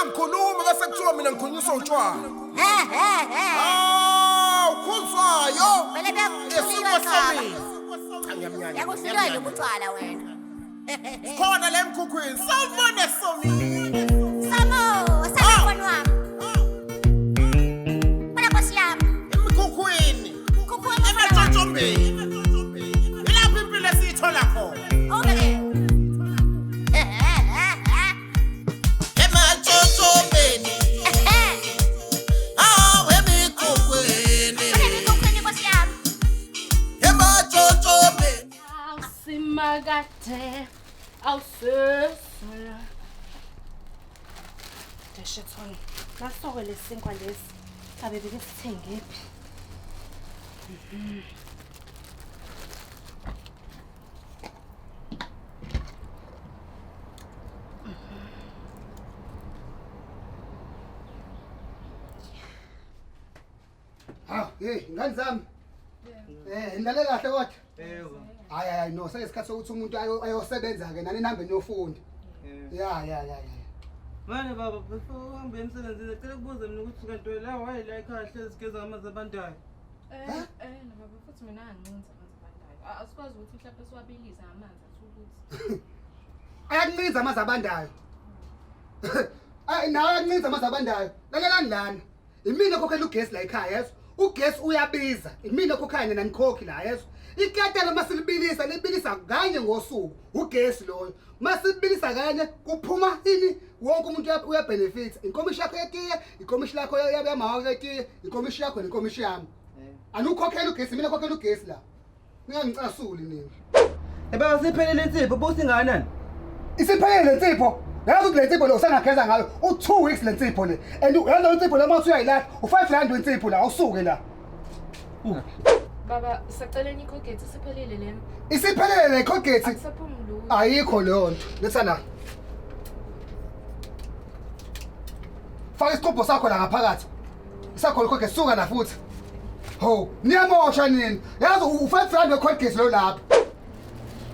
ungangikhulumi bese kuthiwa mina ngikhulunyiswa utshwala. Ukhuzwayo. Vele Isimo sami. Cha ngiyamnyanya. Yakuhlulwe ubutshwala wena. Khona le mkhukhwini sawubone somile. Sabo, sabona wami. Bona Nkosi yami. Emkhukhwini. Mkhukhwini ematshotshombeni. Ilapho impilo esiyithola khona. Okay. Ematshotshombeni. Simagate, awusesula. Deshethona. Nasoko lesinkwa lesi. Abe beke sithengephi? Hey, ngani zami? Indlale kahle kodwa. Hayi no, seyisikhathi sokuthi umuntu ayosebenza ke nani nihambe niyofunda. Ya. Manje baba, before uhambe emsebenzini, ngicela ukubuza mina ukuthi kanti la why la ekhaya hlezi sigeza amanzi abandayo. Baba futhi mina angincinza amanzi abandayo. Asikwazi ukuthi mhlawumbe siwabilisa amanzi athukuthi. Ayakuncinza amanzi abandayo. Nawe ayakuncinza amanzi abandayo. Lalelani lana. Imina okhokhela ugesi la ekhaya yeso. Ugesi uyabiza. Imina okhokhanya nanikhokhi la yeso. Iketela masilibilisa libilisa kanye ngosuku. Ugesi loyo. Masibilisa kanye kuphuma ini wonke umuntu uyabenefit. Inkomishi yakho yetiye, inkomishi lakho yamawa yetiye, inkomishi yakho nenkomishi yami. Anukhokhela ugesi, mina okhokhela ugesi la. Ngingangicasuli nini. Baba siphelele insipho, bosinganani? Isiphelele insipho. Yazi le nsipho lo usangageza ngayo u2 weeks le nsipho le. And uyazi insipho lama usuyayilapha u500 insipho la awusuke la. Baba, sicela ikhogeti siphelele lena. Isiphelele le khogeti. Akusaphumi lutho. Ayikho leyo nto. Letha la. Faka isikopho sakho la ngaphakathi. Isakho lokho ke suka la futhi. Ho, niyamosha nini? Yazi u500 wekhogeti lo lapha.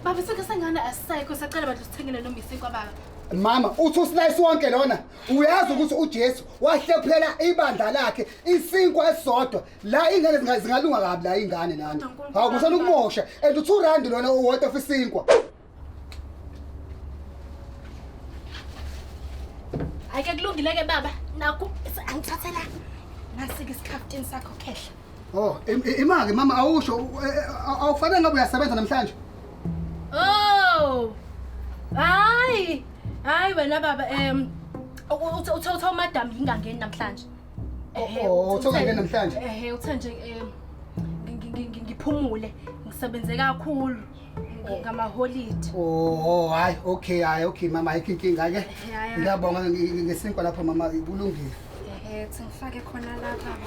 Baba sike sengana asayikho sacela bantu sithengele noma isinkwa baba. Mama, uthi uslice wonke lona. Uyazi ukuthi uJesu wahlephela ibandla lakhe isinkwa esodwa. La ingane zingalunga kabi la ingane nani. Hawu kusana ukumosha. And u2 lona uwodwa ofisinkwa. Ayike kulungile ke baba. Naku angithathela. Nasike isikhaftini sakho khehla. Oh, imake mama awusho awufanele ngabe uyasebenza namhlanje. Oh. Hayi wena baba uthatha umadam ingangeni namhlanje. Uthongene namhlanje. Uthe nje ngiphumule ngisebenze kakhulu ngama holiday. Hayi okay mama ayikho inkinga ke. Ngiyabonga ngesinkwa lapho mama kulungile. Ngifake khona la baba.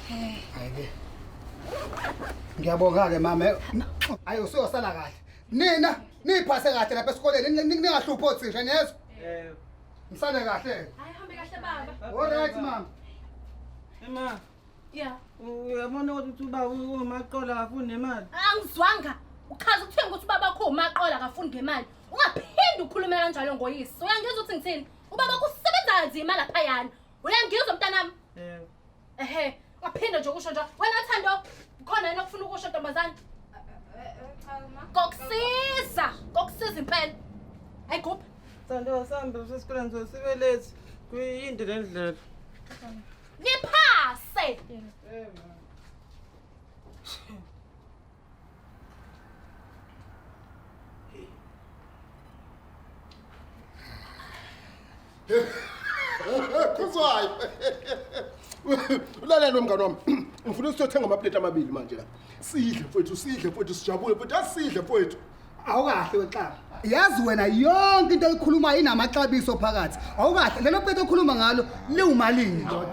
Hayi. Ngiyabonga ke mama. Ayo usuyosala kahle. Nina niphase kahle lapha esikoleni ningahluphi othisha niyezwa? Msale kahle. Hayi hambe kahle baba. Alright mama. Ema. Yeah. Uyabona ukuthi ubaba umaqola akafuni nemali. Angizwanga. Ukhaza ukuthenga ukuthi ubaba kho umaqola akafuni ngemali. Ungaphindi ukhulume kanjalo ngoyise. Uyangizwa ukuthi ngithini? Ubaba kusebenza kanzima lapha yana. Uyangizwa mntanami? Ngaphinda nje ukusho nje. Wena Thando, khona yena okufuna ukusho ntombazana? Kokusiza impela. Ayigubha. Thando sambe sesikoleni sesibelethe kuyinde lendlela. Niphase. Kuzwayo. Ulalele mngani wami. Ngifuna usiyothenga amaplate amabili manje la. Sidle mfowethu, sijabule mfowethu, asidle mfowethu. Awukahle wexaba. Yazi wena yonke into oyikhuluma inamaxabiso phakathi. Awukahle lelo plate okhuluma ngalo liwumalini ndoda.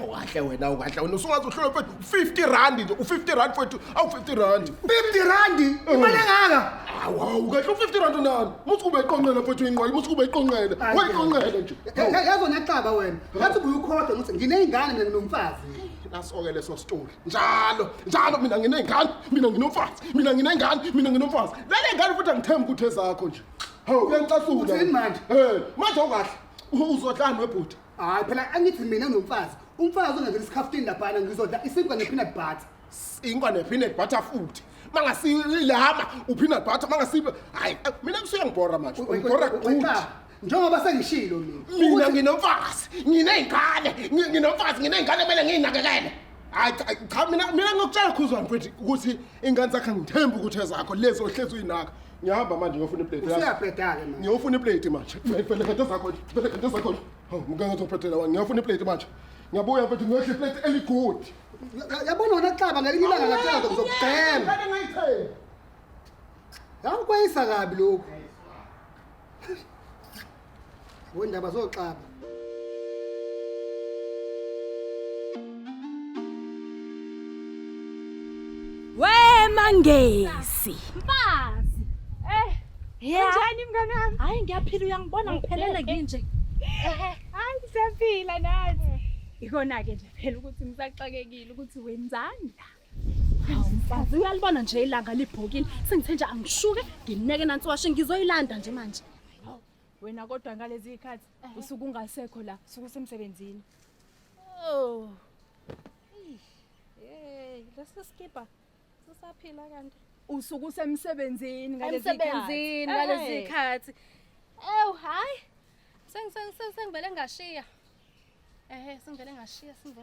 Awukahle wena usungaze uhlole mfowethu 50 rand nje, u50 rand mfowethu, awu 50 rand. 50 rand? Imali engaka? Awu kahle u50 rand nani? Muthi kube iqonqela mfowethu inqwali, muthi kube iqonqela. Wayiqonqela nje. Yazo naxaba wena. Ngathi ubuyukhoda ukuthi ngineyingane mina nginomfazi. Naso-ke leso story. Njalo mina nginey'ngane, mina nginomfazi, mina ngingane futhi angithembi ukuthi ezakho nje. Hawu uyangicasula. Uthini manje? Manje awukahle. Uzodlani webhuti? Hayi phela angithi mina nomfazi. Umfazi ongavela isikhaftini lapha ngizodla isinkwa nepeanut butter. Ingwa nepeanut butter futhi. Mangasiyilama upeanut butter mangasibe. Hayi mina kusuyangibhora manje. Ngibhora Wena njengoba sengishilo mina. Mina nginomfazi, nginezingane, nginomfazi, nginezingane kumele nginakekele. Hayi cha mina ngokutshela Khuzwana mfethu ukuthi ingane zakhe ngithemba ukuthi ezakho lezo ohlezi uyinaka. Ngihamba manje ngiyofuna iplate. Usiyabhedala manje. Ngiyofuna iplate manje. Vele ngento zakho, vele ngento zakho. Ngeke ngizophathela wena. Ngiyofuna iplate manje. Ngiyabuya mfethu ngiyohla iplate eligood. Yabona wona xaba ngelinye ilanga ngacela ngizokugcema. Ngeke ngayithemba. Yangikwayisa kabi lokho. Wendaba zoxaba. Wemangesi. Mfazi. Njani mngani wami? Hayi ngiyaphila uyangibona ngiphelele nginje. Hayi ngisaphila nathi. Ikona ke nje phela ukuthi ngisaxakekile ukuthi wenzani la. Hawu mfazi uyalibona nje ilanga libhokile. Sengithe nje angishuke ngimneke nansi washe ngizoyilanda nje manje. Wena kodwa ngalezi ikhathi usuku ungasekho la, usuku semsebenzini. Oh. Lesiskipa. Sisaphila kanti. Usuku semsebenzini ngalezi ikhathi. Emsebenzini ngalezi ikhathi. Hayi. Sengivele ngashiya. Sengivele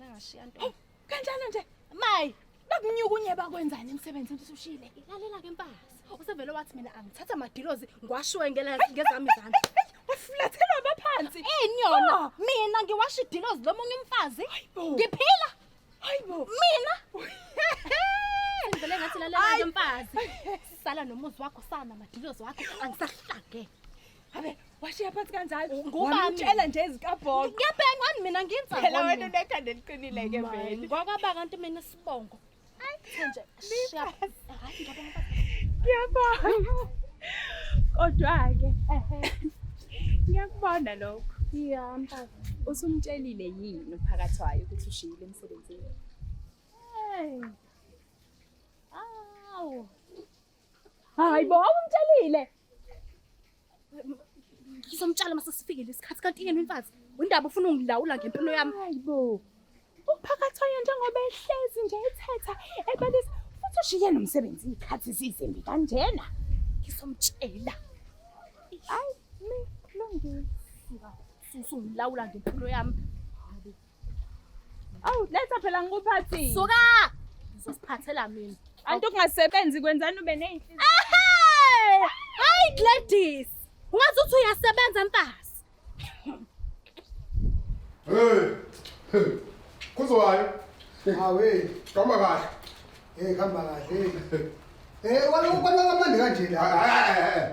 ngashiya nto. Kanjani nje? Mayi, Bakunyukunye bakwenzani emsebenzini usushile? lalela ke mfazi. Usevele wathi mina angithatha amadilozi ngiwashiwe ngezami izandla. Waflathelwa abaphansi. Inyona, mina ngiwasha idilozi lomunye umfazi. Ngiphila. Hayibo. Mina. Sengivele ngathi lalela ke mfazi. Sala nomuzi wakho sana amadilozi wakho angisahlangene. Abe washiya phansi kanjalo. Ngubani? Wamtshela nje ezikabhongo. Ngiyabhengani mina nginza Phela wena unekhanda eliqinile ke vele. vele. Ngokwaba kanti mina sibongo. Nje shap. Hayi ngiyabonga. Ngiyabona. Kodwa ke ngiyakubona lokho. Yeah, mfazi. Usumtshelile yini uphakathi wayo ukuthi ushiyile emsebenzini? Awu. Hayibo awumtshelile. Ngizomtshela mase sifikile isikhathi kanti yena mfazi. Indaba ufuna ungilawula ngempilo yami. Hayibo. Uphakathi wayo njengoba ehlezi nje ethetha ebelisa futhi ushiye nomsebenzi ikhathi sizimbi kanjena. Ngizomtshela. Hayi kulungile. Usungilawula ngempilo yami. Awu letha phela ngikuphathi. Suka. Ngizosiphathela mina. Antu kungasebenzi kwenzani ube nezinhliziyo. Hayi Gladys. Ungathi uthi uyasebenza mfazi. Hey. Khuzwayo. Hawe, Kama kahle. khamba kahle. Wala kamnandi kanje la.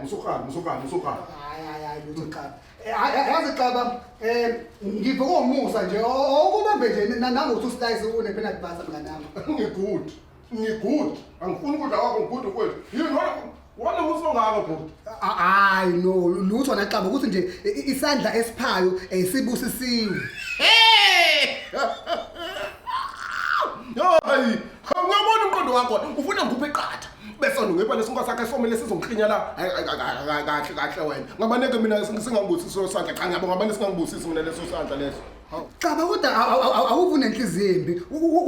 Musukani. Hayi lutho xaba. Yazi xaba, ngivuka ngomusa nje. Okubambe nje nangothi uslice unepeanut butter mnganami. Ngigud. Angifuni ukudla kwakho ngigud kwethu. Yini wona musu ngaka bhuti. Hayi no, lutho naxaba ukuthi nje isandla esiphayo sibusisiwe. Hayi, ngiyabona umqondo wakho. Ufuna nguphe eqatha. Bese ngipha lesinko sakhe somele sizongikhinya la. Kahle wena. Ngabaneke mina singangibusisi sandla. Cha ngiyabonga ngabane singangibusisi mina leso sandla leso. Xaba kodwa awuvu nenhliziyo embi.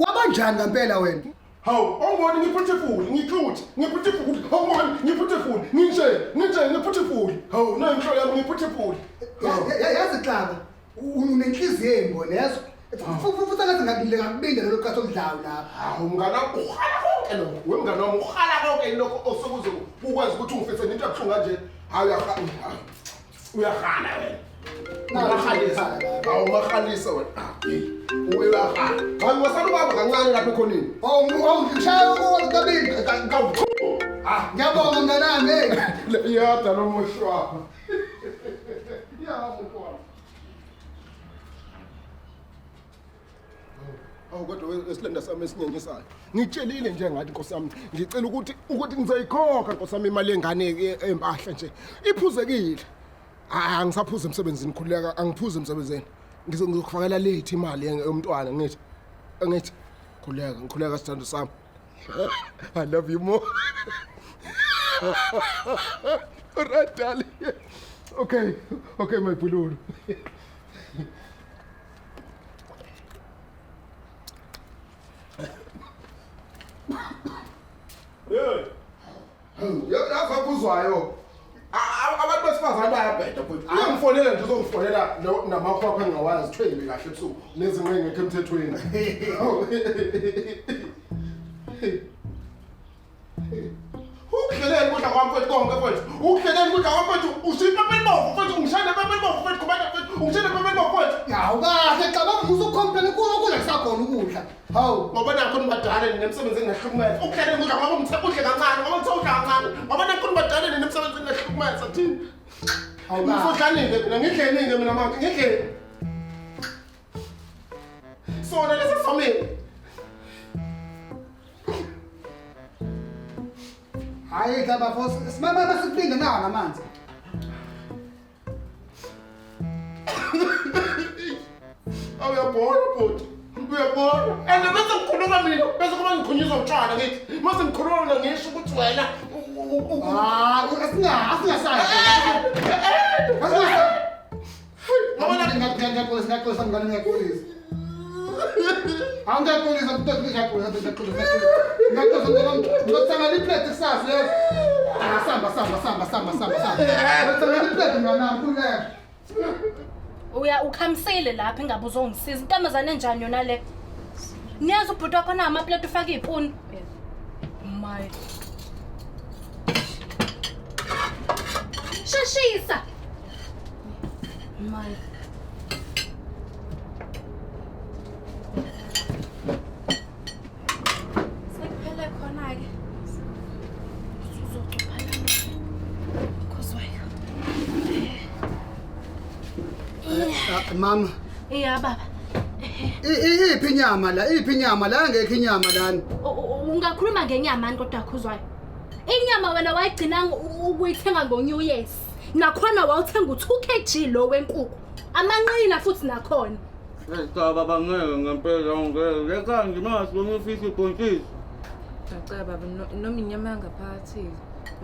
Wabanjani ngempela wena? Hawu, ongiboni ngiphuteful, ngiphuteful. Ongiboni ngiphuteful. Nginje ngiphuteful. Hawu, na inhlo yami ngiphuteful. Yazi xaba, unenhliziyo embo lezo. Futhi akaze ngakubile ngakubinde lo qatho omdlawo lapha. Hawu mngana ukhala konke lokho. Wemngana wami ukhala konke lokho osokuze ukwazi ukuthi ungifise into ebhlungu kanje. Hayi uyahana wena. Uyakhalisa. Hawu makhalisa wena. Uyahana. Hayi wasala ubaba kancane lapha ekhoneni. Ngishaya ukabili. Ngiyabonga mnganami. Iyada lo moshwa. Mntwana. Kodwa esilenda sami esinyenyesayo. Ngitshelile nje ngathi Nkosi yami, ngicela ukuthi ngizoyikhokha Nkosi yami imali engane empahla nje. Iphuzekile. Angisaphuza emsebenzini khuleka, angiphuze emsebenzini. Ngizokufakela late imali yomntwana ngithi ngikhuleka sithando sami. I love you more. Alright darling. Okay my bululu. Yazakuzwayo. Abantu besifazane bayabheda futhi. Ungifonela nje uzongifonela namakhwapha engawazi 12 kahle ebusuku. Nezinqe ngekho emthethweni. Ukudlelela ukudla kwami futhi konke futhi. Ukudlelela ukudla kwami futhi ushipha pembovu futhi ungishaya pembovu futhi kubantu futhi ungishaya pembovu futhi. Yawu kahle cabanga uzukhomplela ukudla kusakhona ukudla. Hawu Ngoba nakho nibadala nemsebenzi engahlukumeza. Ukudlelela ukudla kwami ngithekudle kancane ngoba ngithe udla kancane. Ngoba nakho nibadala nemsebenzi engahlukumeza thina. Hawu Ngifudlanile mina ngidlenile mina manje ngidleni. Sona lesifamile. hayi ke bafo simama basiphinde nawo namanzi. Uyabona bhuti. Uyabona. And bese ngikhuluma mina bese kuba ngikhunyiswa utshwala ngithi. Mase ngikhuluma ngisho ukuthi wena Asingasayi. Ngaxolisa ngane ngiyaxolisa. Awungaxolisa ngaxolisa ngokuthanga iplate kusasa leyo. Samba. Ngokuthanga iplate mnanami kuleka. Ukhamisile lapha engabe uzongisiza. Intombazane enjani yona le? Niyazi ubhuti wakho na amaplate ufaka izipuni. My. Shashisa. My. Sekuphele khona ke. Uzoxhaphala. Khoswayo. Mama. Yeah baba. Iphi inyama la ngekho inyama lana. Ungakhuluma ngenyama manje kodwa Khuzwayo. Inyama wena wayigcina ukuyithenga ngo-New Year's. Nakhona wawuthenga u2 kg lo wenkukhu. Amanqina futhi nakhona. Cha baba ngeke ngempela ungeke. Yeka ngimazi ngifisa ibhontshisi. Cha baba noma inyama yangaphakathi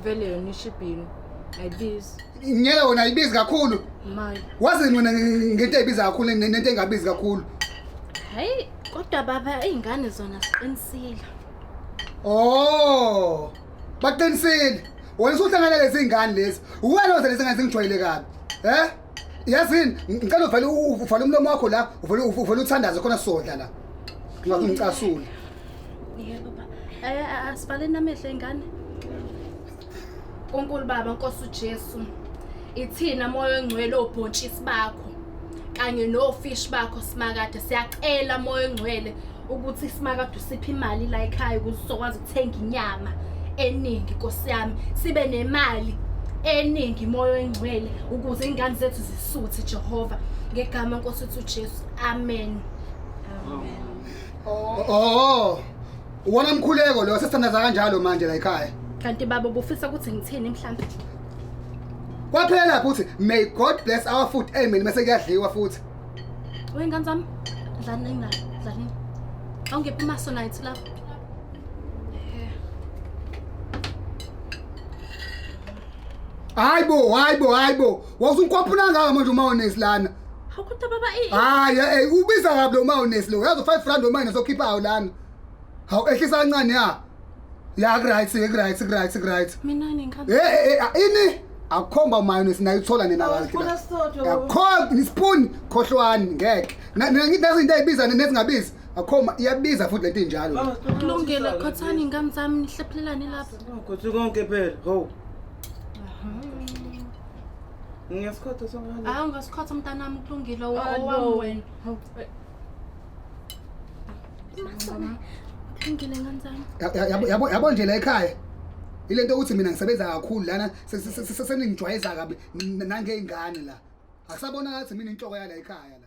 vele yona ishibhini ayibizi. Inyela wona ayibizi kakhulu. Mayi. Wazi mina ngento ebiza kakhulu nento engabizi kakhulu. Hayi kodwa baba izingane zona ziqinisile. Oh. Baqinisile. Wena usuhlangana lezi izingane lezi. Uwena oze lezi ngane zingijwayele kabi. Yazini ngicela uvale umlomo wakho la uvale uthandaze khona sodla la. Ngicasula. Yebo baba. Asivaleni amehlo engane. Unkulu baba Nkosi uJesu. Ithina moyo engcwele obhontshisi bakho. Kanye nofish bakho simakade siyacela moyo engcwele ukuthi simakade usiphe imali la ekhaya ukuze sizokwazi ukuthenga inyama eningi Nkosi yami sibe nemali eningi moyo engcwele ukuze ingane zethu zisuthe Jehova ngegama Nkosi uJesu amen. Oh. Uwona mkhuleko lo sesithandaza kanjalo manje la ekhaya. Kanti baba bufisa ukuthi ngithini mhlambe? Kwaphela futhi may God bless our food. Amen. Mase kuyadliwa futhi. Wengane zami dlani. Awungephi masonite lapha? Hayibo. Wawusunkophuna ngayo manje umayonnaise lana. Awukho baba Hayi ubiza kabi lo mayonnaise lo. Uyazi 5 rand umayonnaise okhiphayo lana. Hawu ehlisa kancane ya. Ya right. Mina ngikhamba. Ini akhomba mayonnaise nayo uthola nina kahle. Ufuna sitotho. Akhomba ispoon khohlwani ngeke. Ngithi nazo into ezibiza nezingabizi. Akhomba iyabiza futhi lento injalo. Kulungile khothani ingane zami nihlephulelane lapha. Kuthi konke phela. Ho. Ngiyasikhatha sangane. Hayi ungasikhatha mntanami kulungile owami wena. Kulungile ngane zami. Yabo nje la ekhaya. Ilento ukuthi mina ngisebenza kakhulu lana seningijwayeza kabi nangeingane la. Akusabona ngathi mina inhloko yala ekhaya la.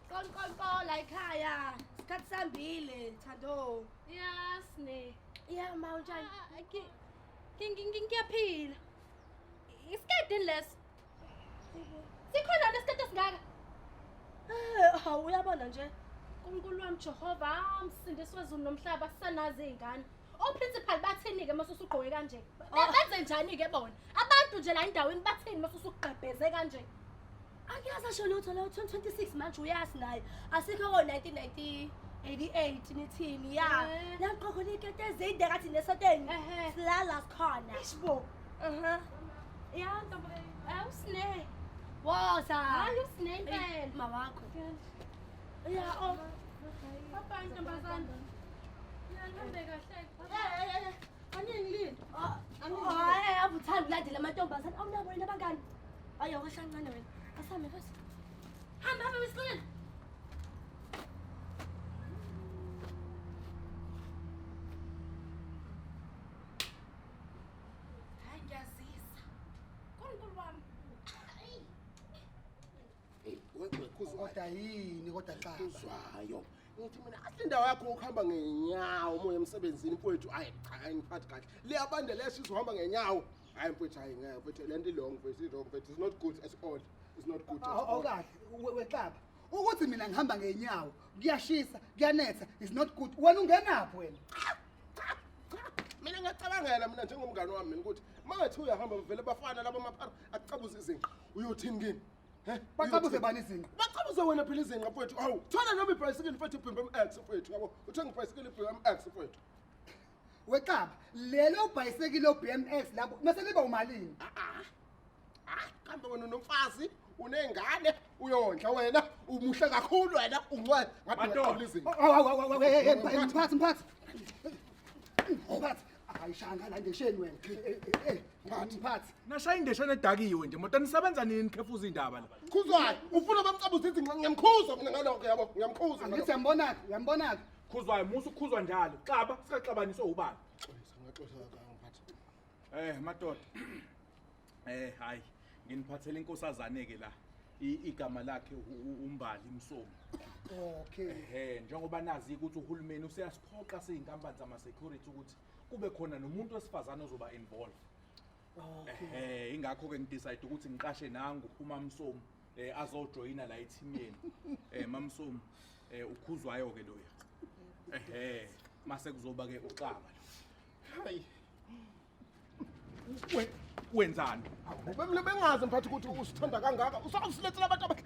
Konkonko la ekhaya. Sikhathi sambile Thando. Yasne. Yeah mawunjani? Ngiyaphila. Isikade les. Sikhona lesikade singaka. Hawu uyabona nje. uNkulunkulu wami Jehova msindisi wezulu nomhlaba sisanazi izingane. Oprincipal bathini ke masusugqoke kanje? Benze njani ke bona? Abantu nje la endaweni bathini masusugqebheze kanje? Angiyazi asho lutho la 2026 manje uyazi naye. Asikho ko 1988 nithini ya. La qoko likete ezinde kathi nesoteni. Silala sikhona. Isbo. Ya ntombi, awusine. Woza. Hayi usine impela. Mawakho. Ya oh. Papa ntombazana. Nihambe kahle. Aningilini? Hayi abuthanda ulandela amantombazana. Awunabo wena abangani? Ayo kahlancane wena. Asame fast. Hamba wesilile. Hayi ngiyazisa. UNkulunkulu wami. Kodwa yini kodwa cha. Kuzwayo. Ngithi mina asindawo yakho ukuhamba ngenyawo moya emsebenzini mfowethu hayi cha ngiphathi kahle. Le abande leso izohamba ngenyawo. Hayi mfowethu hayi ngeke mfowethu lento long mfowethu it's not good at all. It's not good at all. Awukahle wexaba. Ukuthi mina ngihamba ngenyawo, kuyashisa, kuyanetha, is not good. Wena ungenaphi wena? Mina ngiyacabangela mina njengomngane wami mina ukuthi mangathi uyahamba vele bafana laba maphara akucabuza izinqa. Uyothini kimi? Bacabuze bani izinqa? Bacabuze wena phela izinqa mfowethu. Awu, thola noma ibhayisikili mfowethu BMX mfowethu yabo. Uthenga ibhayisikili BMX mfowethu. Wexaba, lelo bhayisikili BMX lapho mase liba umalini? Kambe wena unomfazi, unengane, uyondla wena, umuhle kakhulu wena, ungcwele ngathi ngaqabulizini. Mphathi. Mphathi. Ayishanga la ndesheni wena. Mphathi. Nashaya indeshana edakiwe nje, moto nisebenza nini khefuza indaba la? Khuzwayo, ufuna bamcabuza izinqa ngiyamkhuza mina ngalokho yabo, ngiyamkhuza. Ngithi uyambonaka. Khuzwayo musu khuzwa njalo. Xaba sikaxabaniswe ubani? Ngaxoxa mphathi. Madoda. Hayi, nginiphathele inkosazane ke la. Igama lakhe uMbali Msomi. Okay. Njengoba nazi ukuthi uhulumeni useyasiphoqa seyinkampani zama security ukuthi kube khona nomuntu wesifazane ozoba involved. Okay. Ingakho ke ngidecide ukuthi ngiqashe nangu uMamsomi azojoyina la e-team yenu. Mamsomi ukhuzwayo ke loya. Mase kuzoba ke uxaba lo. Hayi. Wenzani? Ubemle bengazi mphathi ukuthi usithanda kangaka. Usawusilethela abantu abakhe.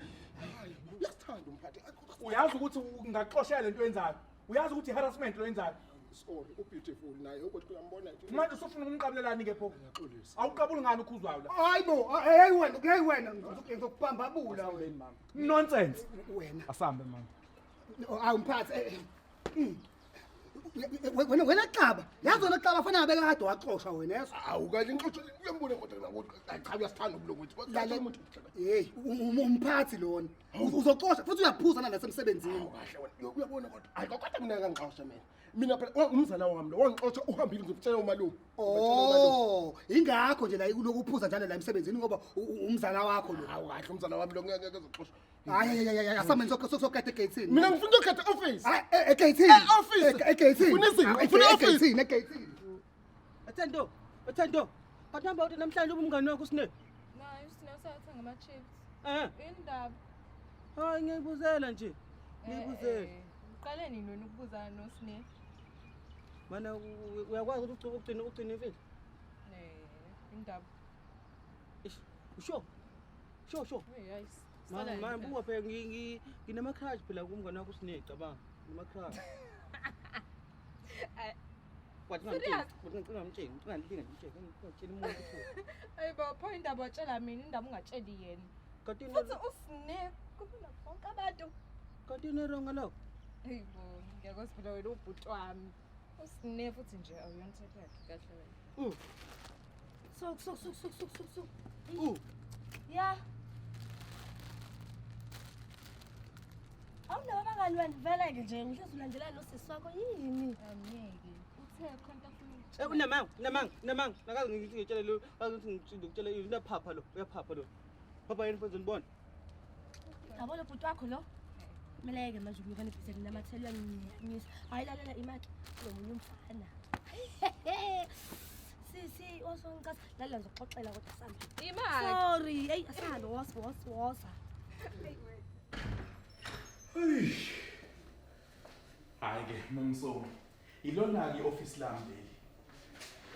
Hayi, uyasithanda mphathi. Uyazi ukuthi ungaxoshela lento yenzayo. Uyazi ukuthi harassment lo yenzayo. Sorry, beautiful naye ukuthi kuyambona nje. Manje usufuna ukumqabulelani ke pho? Ngiyaxolisa. Awuqabuli ngani ukhuzwayo la? Hayibo, hey wena ngizokubambabula wena. Nonsense. Wena. Asambe mama. Mphathi. Wena xaba, yazi wena xaba fanele ngabe kade waxoxa wena yeso. Awu kahle ngixoxe uyambona kodwa ukuthi cha uyasithanda ubulungu. Lale umuntu. Hey, umphathi lona. Uzoxoxa futhi uyaphuza nasemsebenzini. Kahle wena uyabona kodwa hayi kodwa mina ngangixoxa mina. Mina phela umzala wami lo wangixoxa uhambile ngizokutshela umalume. Oh, ingakho nje la ukuphuza njalo la emsebenzini ngoba umzala wakho lo. Hawu kahle umzala wami lo ngeke ezoxoxa. Hayi asame sokukade egate. Mina ngifuna ukukhetha office. Hayi egate. Egate. Ufuna office. Egate. Athando. Kathamba uthi namhlanje umngane wakho usine. Nayo sinasathenga ama-chips. Indaba. Hayi ngiyibuzela nje. Ngiyibuzela. Uqale nini wena ukubuzana noSine? Mana uyakwazi ukuthi ugcine imfihlo? Indaba. Usho. Yes. Mama buka phela nginama-crush phela kumngane wakho usine cabanga. Ngama-crush. Wathi ngamtsheni, Hayi bapho indaba watshela mina, indaba ungatsheli yena. Kanti Futhi uSine kubona bonke abantu. kanti uneronga lawo. Hey bo, ngiyakwazi wena ubhuti wami. Usine futhi nje awuyontheka kahle wena. Sok. Ya. Awunabo abangani wena vele ke nje ngihlezi ulandelana nosisi wakho yini? Angeke. Uthe khona futhi. Namang. Nakazi ngitshela lo, ngathi ngitshela uyaphapha lo. Papa yini mfethu ngibona. Yabona ubhuti wakho lo? Meleke manje umnika nebhizinisi namathela ngiyisa. Hayi lalela imaki nomunye umfana. Sisi osongicasa lala ngizoxoxela kodwa sambe. Imali. Sorry, hey asahambe wosa. Hayi ke Mamsomo. Ilona ke office lami leli.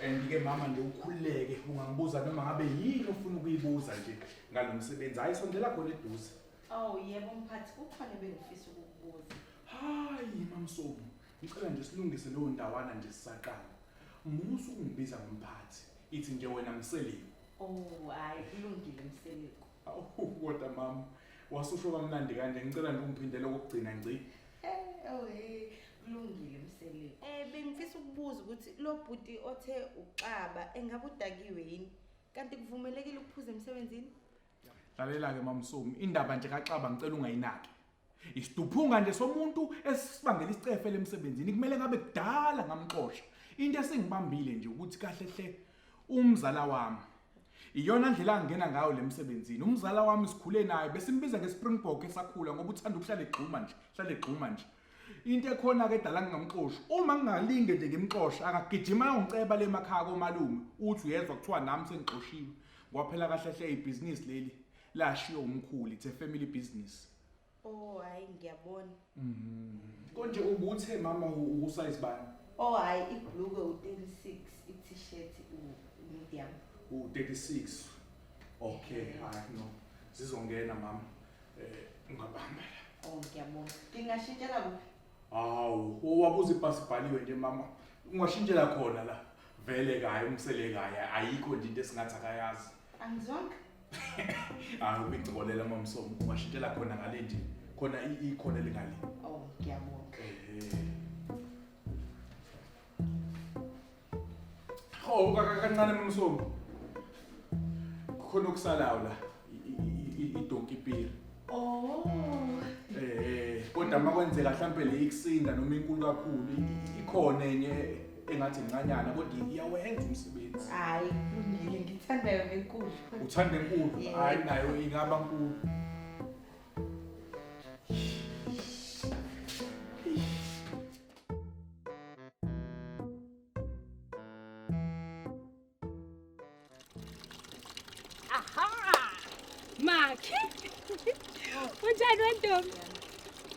And ke mama nje ukhululeke ungangibuza noma ngabe yini ofuna ukuyibuza nje ngalomsebenzi. Hayi sondela khona eduze. Oh yebo mphathi kukhona bengifisa ukukubuza. Hayi Mamsomo. Ngicela nje silungise lo ndawana nje sisaqala. Musu ungibiza ngomphathi. Ithi nje wena Mseleko. Oh hayi kulungile Mseleko. Awu kodwa mama. Wasusho kamnandi kanje ngicela nje ungiphindele ukugcina ngci. Oh kulungile Mseleko. Bengifisa ukubuza ukuthi lo bhuti othe uxaba engabe udakiwe yini? Kanti kuvumelekile ukuphuza emsebenzini? Lalela ke Mamsomi, indaba nje kaXaba ngicela ungayinaki. Isiduphunga nje somuntu esibangela isicefe lemsebenzini kumele ngabe kudala ngamxoxa. Into esingibambile nje ukuthi kahle hle umzala wami. Iyona ndlela angena ngayo lemsebenzini. Umzala wami sikhule naye besimbiza ngeSpringbok esakhula ngoba uthanda ukuhlala egxuma nje, hlala egxuma nje. Into ekhona ke edala ngingamxoshi. Uma ngingalinge nje ngimxoxa akagijima yongiceba lemakhaya komalume. Uthi uyezwa kuthiwa nami sengixoshiwe. Kwaphela kahle hle ibusiness leli lashiyo umkhulu, it's a family business. Oh hayi ngiyabona. Konje ubuthe mama usize bani? Oh hayi ibhluke u36, i-t-shirt u-medium. U36. Okay, hayi no. Sizongena mama. Ungabamba. Oh ngiyabona. Ngingashintshela kuphi? Awu, wabuza ibhasi ibhaliwe nje mama. Ungashintshela khona la. Vele kaye umselekaya ayikho nje into esingathi akayazi. Angizonke. Ubicikolela Mamsomo. Ungashintshela khona ngale nje. Khona ikhona lengali. Oh ngiyabona. Kancane Mamsomo. Khona okusalayo la idonki piri. Oh. Kodwa makwenzeka mhlambe le ikusinda noma inkulu kakhulu ikhona enye engathi incanyana kodwa iyawenza umsebenzi. Hayi kulungile ngithanda yona enkulu. Uthanda enkulu? Hayi nayo ingaba nkulu. Makhi. Unjani wentombi?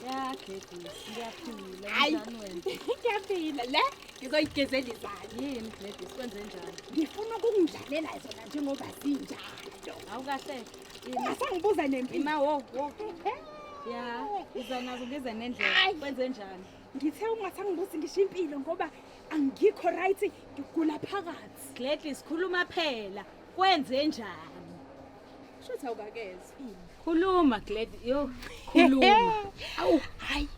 Ya, Gladys, ngiyaphila. Unjani wena? Ngiyaphila. Le ngizoyigezela izandla. Yini Gladys, kwenze njani? Ngifuna ukungidlalela zona njengoba zinjalo. Awukahle. Ungasangibuza nempilo. Ima wo. Ya, uza nazo ngeze nendlela. Kwenze njani? Ngithe ungasangibuzi ngisho impilo ngoba angikho right, ngigula phakathi. Gladys, khuluma phela. Kwenze njani? Shutha ukakeze. Khuluma Gladys. Yo, khuluma. Awu, hayi.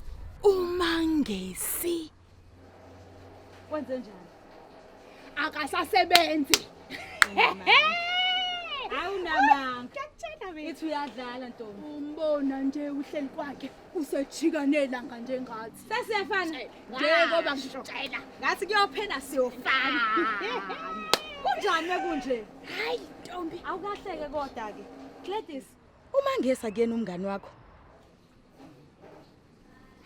Umangesi. Kwenze njani? Akasasebenzi. Awunamanga. Ngiyakutshela mina. Ithi uyadlala Ntombi. Umbona nje uhleli kwakhe usejikanela kanje ngathi. Sesiyafana. Njengoba ngitshela. Ngathi kuyophela siyofana. Kunjani mekunje? Hayi Ntombi. Awukahleke kodwa ke. Gladys, umangesa kuyena umngani wakho.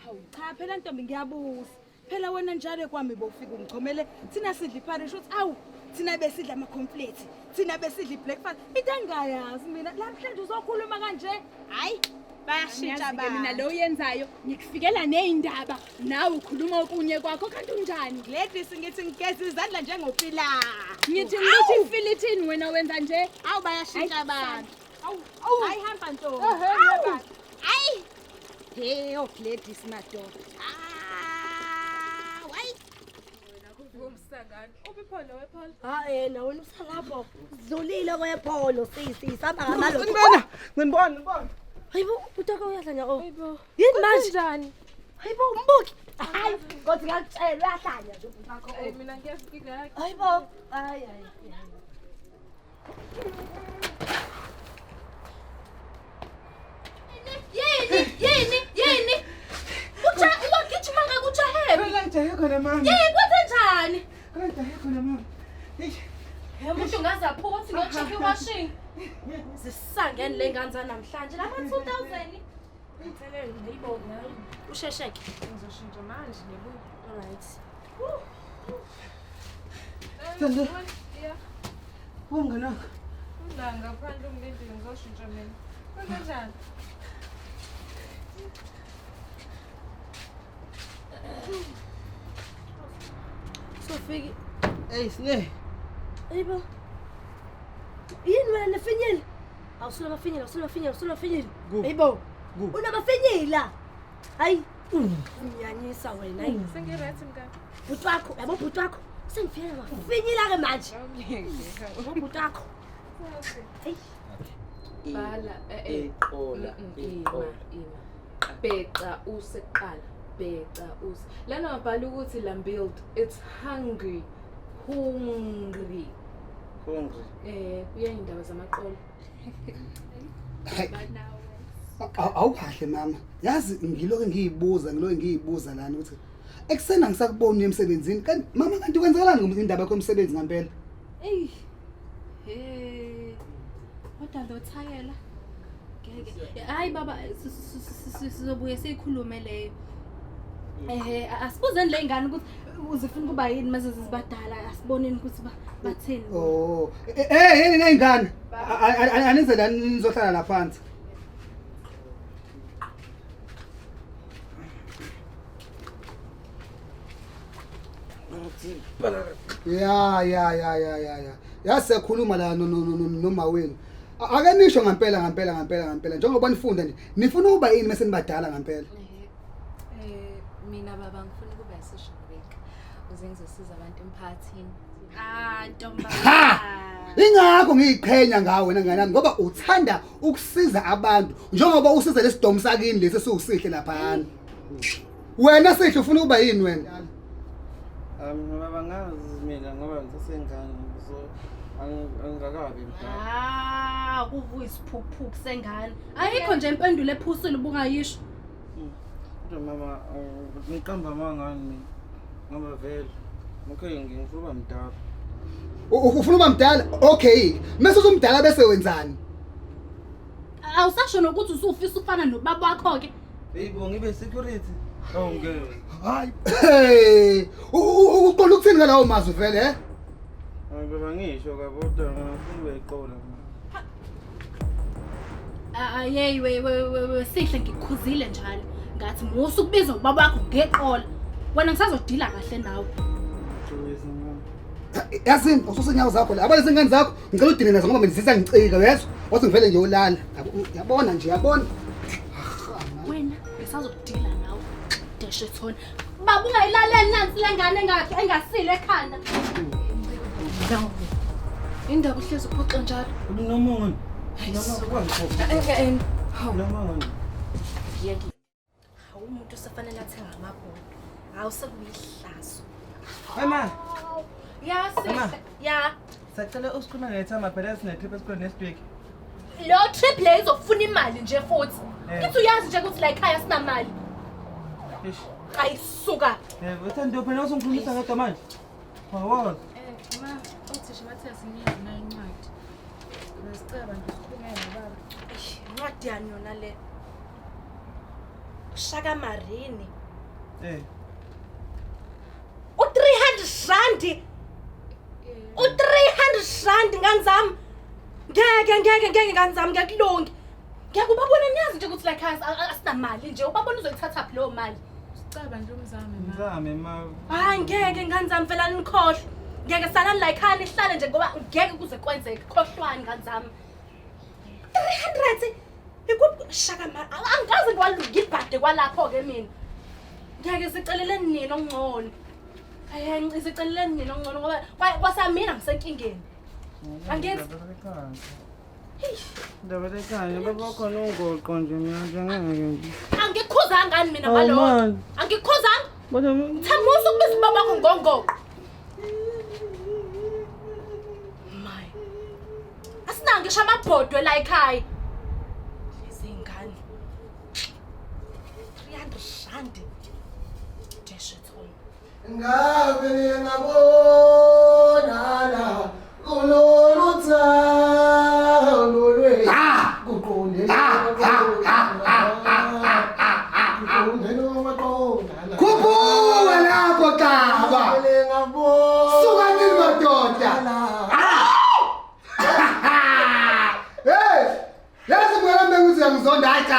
Hawu cha phela Ntombi ngiyabuza. Phela wena njalo kwami bofika ungichomele thina sidla iparachute awu thina besidla ama cornflakes thina besidla ibreakfast into engayazi mina namhlanje uzokhuluma kanje hayi bayashintsha abantu mina lo yenzayo ngikufikela nezindaba nawe ukhuluma okunye kwakho kanti unjani Gladys ngithi ngigeza izandla njengopila ngithi ngithi ufilithini wena wenza nje awu bayashintsha abantu awu hayi hamba Ntombi hayi hey oh Gladys madoda Ngumsangani. Ubipholo wepholo. Yena wena usalapho. Dlulile kwepolo sisi sihamba ngamalo. Ngibona. Hayibo utaka uyadla nya oh. Hayibo. Yini manje? Njani? Hayibo umbuki. Hayi, kodwa ngiyakutshela uyahlanya nje utaka. Mina ngiyafika. Hayibo. Hayi. Yini? Ugijima ngakujahela. Akajahe khona mama. Kwenze njani? Akajahe khona mama. Umuntu ngazaphuka ukuthi ngo-check washing. Sisangene le nganza namhlanje lama 2000. Ngithelele hayibo hayi. Ushesheke. Ngizoshintsha manje ngebuye. Alright. Thando. Yeah. Ungana. La ngaphandle umlindile ngizoshintsha mina. Kwenze njani? Sofiki. Hey Sne. Ayibo. Yini wena finyela? Awusula mafinyela. Ayibo. Unabafinyela. Hayi. Unyanyisa wena. Hayi. Sengiright mka. Bhuti wakho, yabo bhuti wakho. Sengifika mafinyela ke manje. Bhuti wakho. Hey. Bala eqola ima bheca useqala bheca use lana ngabhala ukuthi la build it's hungry uyayindawo zamaqolo awukahle mama yazi ngiloke ngiyibuza lana ukuthi eksena ngisakubona emsebenzini kanti mama kanti kwenzakalani ngomindaba yakho emsebenzi ngempela Kodwa lothayela. Ngeke. Hayi baba sizobuye sikhulume leyo. Asibuzeni le ngane ukuthi uzifuna kuba yini mase zibadala asiboneni ukuthi batheni. Oh. Yini nengane? Anize la nizohlala la phansi. Ya. Yasekhuluma la noma wenu. Ake nisho ngempela njengoba nifunda nje nifuna ukuba yini mase nibadala ngempela. Mina baba ngifuna ukuba social worker uze ngizosiza abantu emphakathini. Ntomba. Ingakho ngiyiqhenya ngawe wena ngane nami ngoba uthanda ukusiza abantu njengoba usiza lesidomo sakini lesi esiwusihle lapha. Wena sihle ufuna ukuba yini wena? Baba ngazi mina ngoba ngisengane so angakabi mdala. Kuvuya isiphukuphuku sengane. Ayikho nje impendulo ephusile ubungayisho. Mama ngiqamba mangani mina ngoba vele okay ngifuna uba mdala. Ufuna uba mdala? Okay. Mase usumdala bese wenzani? Awusasho nokuthi usufisa ufana nobaba wakho ke. Yebo ngibe security. Ngeke. Hayi. Uqola ukuthini ngalawo mazwi vele he? Baba ngisho kabodwa ngifuna ukuyiqola. Ayey we sihle ngikukhuzile njalo. Ngathi musu kubiza ubaba wakho ngeqola. Wena ngisazodila kahle nawe. Yazi ususenyawo zakho la. Abale sengane zakho ngicela udine nazo ngoba ngizisa ngicika yezwa. Wathi ngivele ngiyolala. Yabona nje yabona. Wena ngisazodila nawe. Deshe thona. Baba ungayilaleli nansi lengane engasile ekhanda. Indaba uhlezi uphoxa njalo. Nomongani. Noma kwangiphoqa. Nomongani. Yeki. Umuntu usafanele athenga amabhodo. Awusekuyihlazo. Mama. Ya. Sacela usikhuluma ngethama phela sine trip esikhona next week. Lo trip le izofuna imali nje futhi. Kithi uyazi nje ukuthi la ekhaya sinamali. Ayisuka. Uthando phela usongikhulumisa ngedwa manje. Wawona. Ma uthisha bathe asinyezi na incwadi. Besicela nje sikhulumele baba. Incwadi yani yona le. Shaka Marini. U300 rand. U300 rand nganzami. Ngeke nganzami ngiyakulunga. Ngeke ubabona niyazi nje ukuthi la ekhaya asinamali nje ubabona uzoyithatha phi lo mali. Sicela nje umzame ma. Mzame ma. Hayi ngeke nganzami vela nikhohle. Ngeke salani la ekhaya nihlale nje ngoba ngeke kuze kwenzeke khohlwani nganzami. 300 Shaka ma angazi kwalunga ibhade kwalapho ke mina. Ngeke siceleleni nina ongcono. Siceleleni nina ongcono ngoba kwasamina ngisenkingeni. Angenzi. Ndaba lekhaya baba khona ungoqo nje mina ngeke. Angikhuza ngani mina ngalokho. Angikhuza. Thamusa ukubiza baba wakho ngongoqo. My. Asinange ngisho amabhodwe la ekhaya. Ngabe ngabona la kuloluthando lwe kuqonde Kubuka lapho Xaba. Suka nini madoda? Hey! Yazi mwana mbe ukuthi ngizonda cha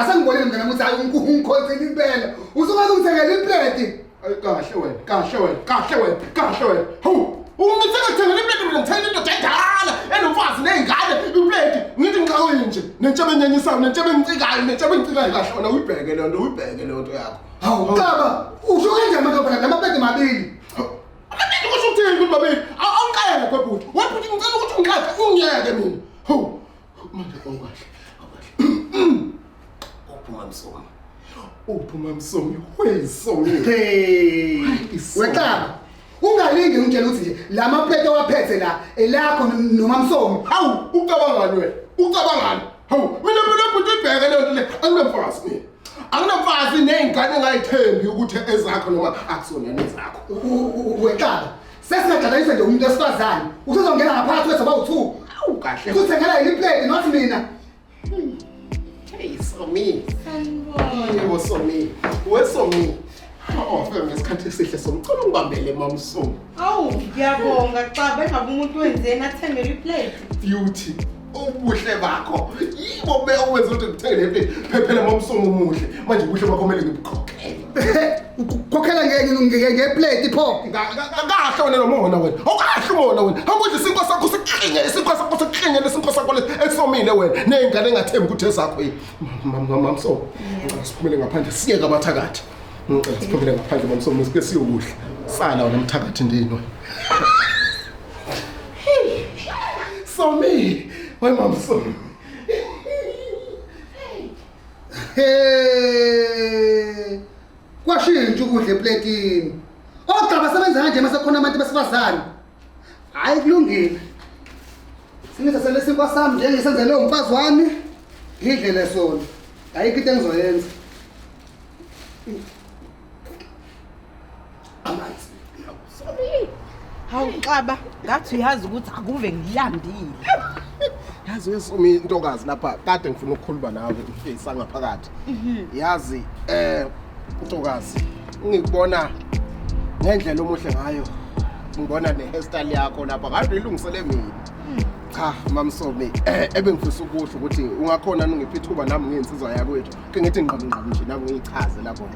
Asangibonile mngane ukuthi hayi ungikhonzela impela. Usuke ungithengela iplate. Kahle wena. Ungithengela iplate mina ngithengela into endala enomfazi nezingane iplate. Ngithi ngixakwe nje. Nentshebe enyenyisayo, nentshebe engicikayo kahle wena uyibheke le nto yakho. Hawu Caba, usho kanjani manje phela lamaplate mabili? Amabili kusho ukuthini ukuthi babili? Awuqele kwebhuti. Webhuti ngicela ukuthi ungiqaphe ungiyeke mina. Hawu. Manje awukahle. Uphuma msomi. Wesomi. Hey. Wecaba. Ungalinge ungitshela ukuthi nje lamaplate owaphethe la elakho noma msomi. Hawu, ucabangani wena? Ucabangani? Hawu, mina phela ubhuti ibheke le nto le. Anginamfazi mina. Anginamfazi nezingane engayithembi ukuthi ezakho noma akusona nezakho. Wecaba. Sesingadlalanisa nje umuntu esifazane. Usuzongena ngaphakathi kwethu abawu2. Hawu kahle. Kuthengela yini iplate not mina. Hey, Somi. Yebo Somi. Wesomi. Fika ngesikhathi esihle somcela ungibambele mama Somi. Awu, ngiyabonga Caba engabe umuntu wenzeni athengele iplate. Beauty. Ubuhle bakho. Yibo bewenza ukuthi ngithengele iplate. Phephela mama Somi umuhle. Manje ubuhle bakho kumele ngibukhokhele. Ukhokhela ngeplate pho. Kahle wena nomona wena. Awukahle umona wena. Hambudle isinko sakho sikhinye lesinko sakho esomile wena. Nezingane engathembi ukuthi ezakho yini. Mama Somi. Siphumele ngaphandle siyeke abathakathi. Siphumele ngaphandle mama Somi sike siyokuhle. Sala wena mthakathi ndini wena. Somi. Why mama Somi? Hey. Kwashintsha ukudla eplatini. Ogaba sebenza kanje mase khona abantu besifazane. Hayi kulungile. Sinetha selesinkwa sami nje ngisenze leyo mfazi wami. Ngidlele sona. Ayikho into engizoyenza. Amanzi. Somi. Hawu Caba, ngathi uyazi ukuthi akuve ngilambile. Yazi wesomi intokazi lapha kade ngifuna ukukhuluma nawe ngifisa ngaphakathi. Yazi intokazi ngikubona ngendlela omuhle ngayo. Ngibona ne-hairstyle yakho lapha ngathi ilungisele mina. Cha mama Somi ebengifisa ukusho ukuthi ungakhona ngiphi ithuba nami ngiyensizwa yakwethu. Ke ngithi ngqaba nje nami ngiyichaze lapho.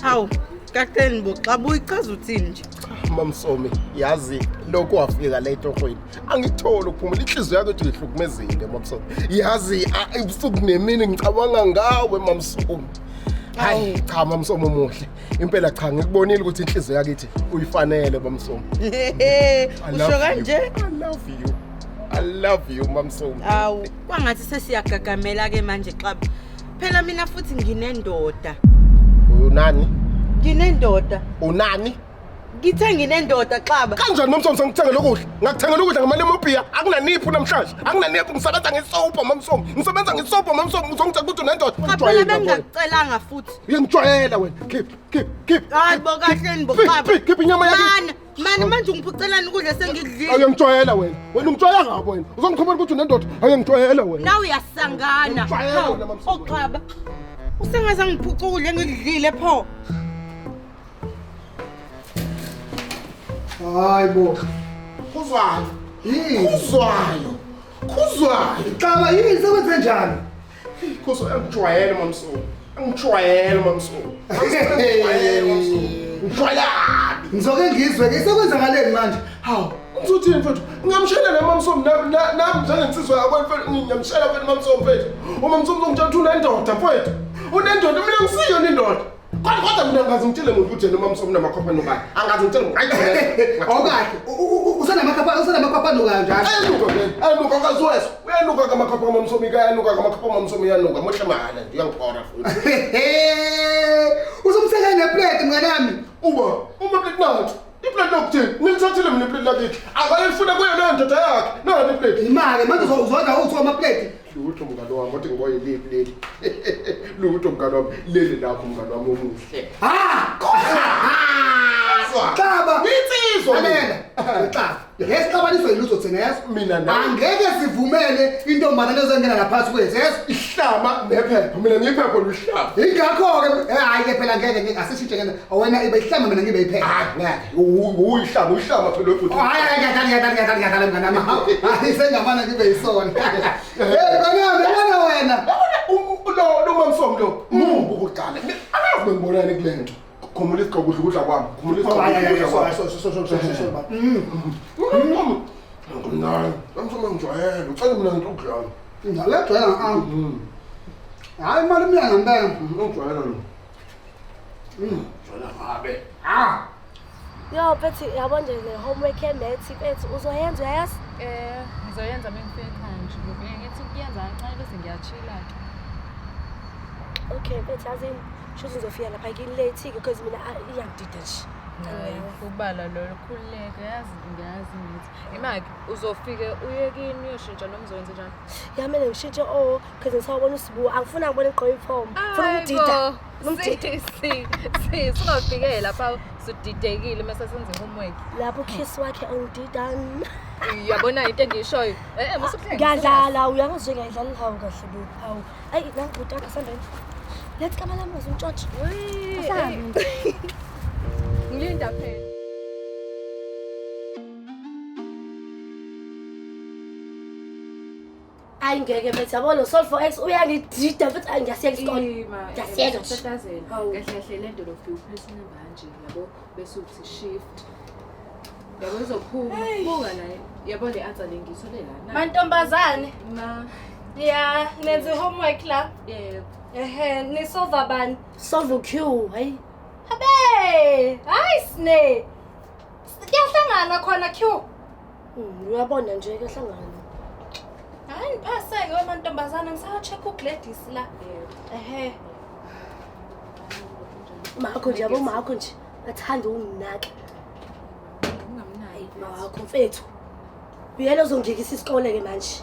Hawu, kakeni bo Caba uyichaza uthini nje? Mama Somi yazi lokho wafika la etohweni angithola ukuphumula inhliziyo yakho ethi ihlukumezile mama Somi. Yazi ebusuku nemini ngicabanga ngawe mama Somi. Hayi cha mama Somi umuhle. Impela cha ngikubonile ukuthi inhliziyo yakithi uyifanele mama Somi. Usho kanje? I love you mama Somi. Awu, kwangathi sesiyagagamela ke manje Caba. Phela mina futhi nginendoda. Unani? Nginendoda. Unani? Ngithe nginendoda Caba. Kanjani mama Somi sengithengela ukudla? Ngakuthengela ukudla ngemali emobhiya. Akunaniphi namhlanje. Akunaniphi ngisebenza ngesopa mama Somi. Ngisebenza ngesopa mama Somi. Uzongitshela ukuthi unendoda. Phela bengakucelanga futhi. Uyangijwayela wena. Keep. Hayi bo kahleni bo Caba. Keep inyama yakho. Mani manje ngiphucelana ukudla sengidlile. Ayangijwayela wena. Wena ungijwayela ngapho wena. Uzongikhomela ukuthi unendoda. Ayangijwayela wena. Nawe uyasangana. Oh Caba. Usengaze ngiphucule ngidlile pho. Hayi bo. Kuzwayo. Caba yini sekwenze njani? Kuzwayo angijwayela mama Somi. Angijwayela mama Somi. Ngizoke ngizwe ke sekwenzakaleni manje? Hawu, ngizothini mfethu? Ngiyamshela la mama Somi nami njengensizwa yakho mfethu ngiyamshela mfethu mama Somi mfethu. Uma Somi uzongitshela ukuthi unendoda mfethu. Unendoda mina ngisiyona indoda. Kodwa mina ngazi ngitshele ngokuthi noma Somi namakhophano kahle. Angazi ngitshele ngayithela. Awukahle. Usenamakhapano kanjani? Ayinuka kazwesa. Uyanuka kamakhopha mama Somi kayanuka kamakhopha mama Somi yanuka mohle mahala nje uyangiphora futhi. Uzomthela neplate mngane wami. Uma plate nathi. Iplate lokuthini? Ngilithathile mina iplate lakithi. Akayifuna kuyo leyo ndoda yakhe. Nayo iplate. Imali manje uzodla uthi amaplate. Lutho mngane wami wathi ngiboye lipi leli. Lutho mngane wami leli lakho mngane wami omuhle. Caba. Insizwa. Alela. Caba. Yesixabaniswa yilutho thina yazi. Mina na. Angeke sivumele intombazane ezongena laphansi kwethu yazi. Ihlama nephepha. Mina ngiyiphepha luhlama. Ingakho ke hayi ke phela ngeke asishintshe ngene. Awena ibe ihlama mina ngibe iphepha. Ngeke. Uyihlama phela futhi. Hayi ngiyadala mngane wami. Hayi sengamana ngibe yisona. Hey bana wena. lo mamsomo lo mubu ukuqala akazi ngibonane kulento khumula isigqoko ukudla kwami khumula isigqoko ngumnani mamsomo ngijwayele ucela mina ngidlala Ngiyalejwela hayi imali mina ngempela ngijwayele lo jwayele ngabe Yo, Betty, yabona nje le homework enethi Betty uzoyenza uyayazi? Ngizoyenza mengifike ekhaya nje. Ngithi ukuyenza kancane bese ngiyachila ke. Okay, Betty, azini shuthi ngizofika lapha kini late because mina iyangidida nje. Ukubala lo khululeke yazi ngiyazi ngithi. Imaki uzofike uye kini uyoshintsha noma uzoyenza njani? Yamele ngishintshe because ngisawubona usibuko angifuni ngibone igqoka uniform. Funa ukudida. Singafike lapha sudidekile mase senze homework. Lapho kiss wakhe ongididani. Uyabona into engiyishoyo. Musukuhlenge. Ngiyadlala uyangazi ngiyadlala hawu kahle bo. Hawu. Ayi nangibuta kasandeni. Let's come along uzintshontshe. Ngilinda phela. Hayi ngeke bethi yabona solve for x uyangidida futhi ngiyasiyeka isikole. Ngiyasiyeka nje. Kahle kahle lento lokufika upress number nje yabo bese uthi shift. Yabo uzophuma buka naye. Yabo le answer lengithole la. Mantombazane. Ma. Yeah, nenze homework la. Yeah. Ni solve bani? Solve Q, hey. Habe! Hayi sine. Kuyahlangana khona Q. Uyabona nje kuyahlangana. Hayi niphaseke wemantombazane ngisaya check uGladys la. Makho nje yabo makho nje. Athanda unginaka. Ungamnayi Makho mfethu. Uyena ozongikisa isikole ke manje.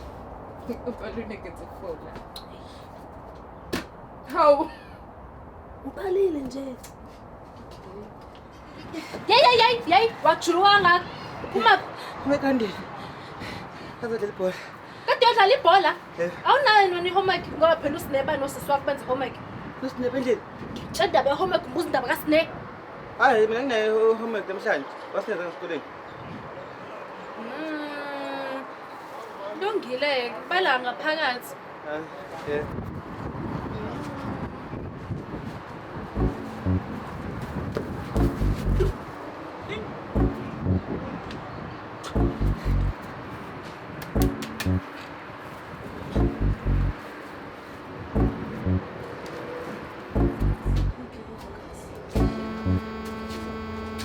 Ubaluleke ukufola. Hawu. Uqalile nje. Yey, wajuruwanga. Uma Umekandeni. Kazodlala ibhola. kade udlala ibhola? Awunayo nini homework ngoba phela usineba nosisi wakho benza homework. Usinebe endlini. Tshela indaba ye homework mbuza indaba kaSine. Hayi mina nginayo homework namhlanje. Wasenza esikoleni. Lungile bala ngaphakathi. Yeah.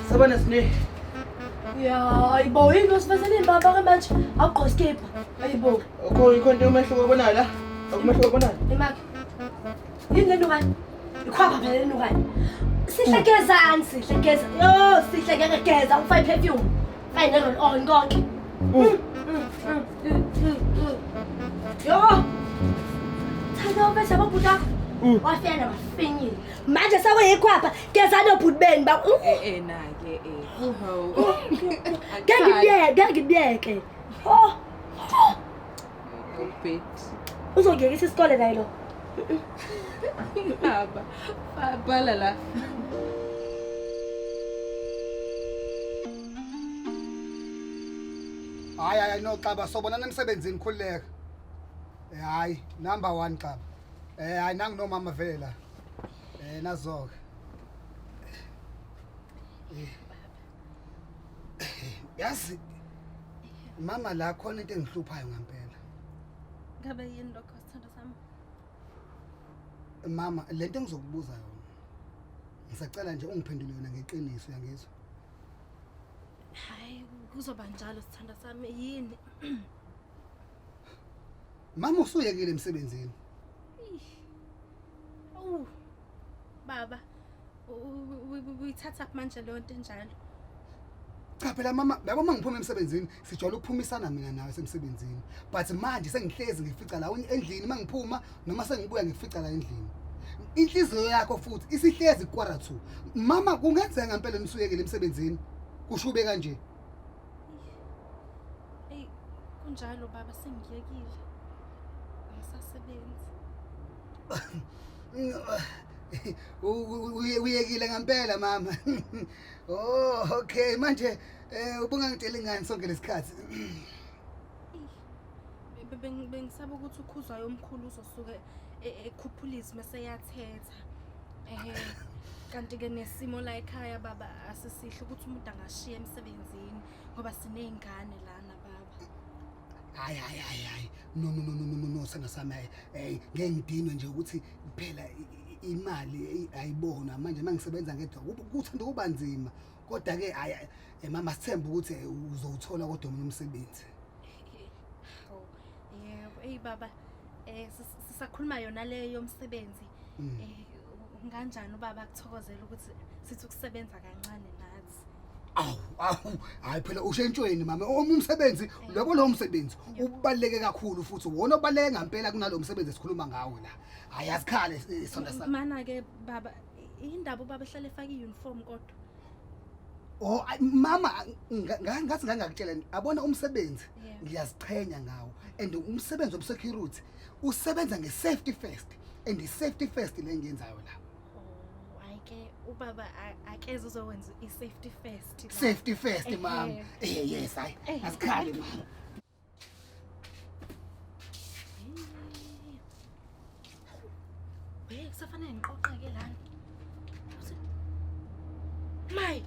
Sabana Sine. Ya, ayibo yini osifazane baba ke manje? Awugqoka skipper. Ayibo. Ikhona umehluko obonala la? Akumehluko obonala? Imaki. Yini lento ngani? Ikhwapha phela lento ngani? Sihlekeza. Yo, sihlekeza ufake perfume. Fine roll on konke. Yo. Thanda ubese ababuta. Wafena mafinyile. Manje sakuyikhwapha, geza nobhuti beni ba. Nake Ngeke. Oh. Ubet. Uzongekisa isikole naye lo. Baba. Bala la. Hayi no Xaba sobonana emsebenzini khulileka. Hayi number 1 Xaba. Hayi nangu nomama vele la. Nazoke. Yazi mama la khona into engihluphayo ngempela. Ngabe yini lokho sithanda sami? Mama lento engizokubuza yona. Ngisacela nje ungiphendule yona ngeqiniso yangizwa. Hayi kuzoba njalo sithanda sami yini? Mama usuyekile emsebenzini. Baba uyithatha manje le nto enjalo. Cha phela mama yabo mangiphuma emsebenzini sijwayele ukuphumisana mina nawe semsebenzini but manje sengihlezi ngifica la endlini mangiphuma noma sengibuya ngifica la endlini inhliziyo yakho futhi isihlezi ku2 mama kungenzeka ngempela nisuyekile emsebenzini kushube kanje Hey kunjalo baba sengiyekile ngisasebenza uyekile ngempela mama oh okay manje ubungangitshela ngani sonke lesikhathi bengisaba ukuthi ukhuzwayo omkhulu uzosuka ekhuphulizwe mase yathetha. Kanti ke nesimo la ekhaya baba asisihle ukuthi umuntu angashiya emsebenzini ngoba sinezingane lana baba. Hayi. No, sana sami. Ngeke ngidinwe nje ukuthi phela imali ayibona manje mangisebenza ngedwa kuthanda kuba nzima. Kodwa ke mama sithemba ukuthi uzowuthola kodwa omunye umsebenzi. Yebo, baba sisakhuluma yona leyo umsebenzi. Kanjani ubaba akuthokozela ukuthi sithi ukusebenza kancane nathi? Hayi phela ushentshweni mama umsebenzi lobo lo msebenzi ubaleke kakhulu futhi wona obaleke ngempela kunalo msebenzi esikhuluma ngawo la. Hayi asikhale isonto sami. Mana ke baba indaba ubaba ehlale efaka iuniform kodwa. Mama ngathi ngangakutshela abona umsebenzi ngiyaziqhenya ngawo and umsebenzi wobsecurity usebenza nge-safety first and i-safety first le ngiyenzayo la. Ayike ubaba akeze uzowenza i-safety first. Safety first mama. Yes hayi asikhale mama. Kusafanele ngiqoqe ke lana. Mai.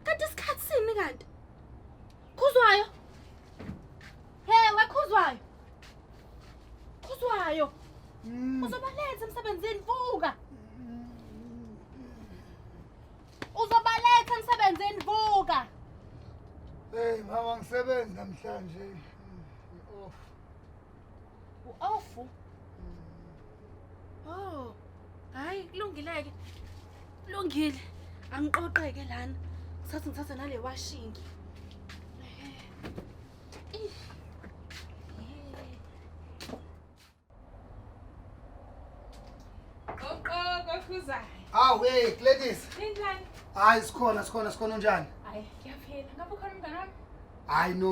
Kanti isikhathi sini kanti? Khuzwayo. Khuzwayo. Khuzwayo. Uzobaletha emsebenzini vuka. Uzobaletha emsebenzini vuka. Hey mama ngisebenza namhlanje. Off. Oh. Hayi kulungileke. Kulungile. Angiqoqeke lana. Ngithatha nale washing. Qoqo hey Gladys. Njani? Hayi sikhona unjani? Hayi, ngiyaphila. Ngabe ukhona umngane wami? Hayi no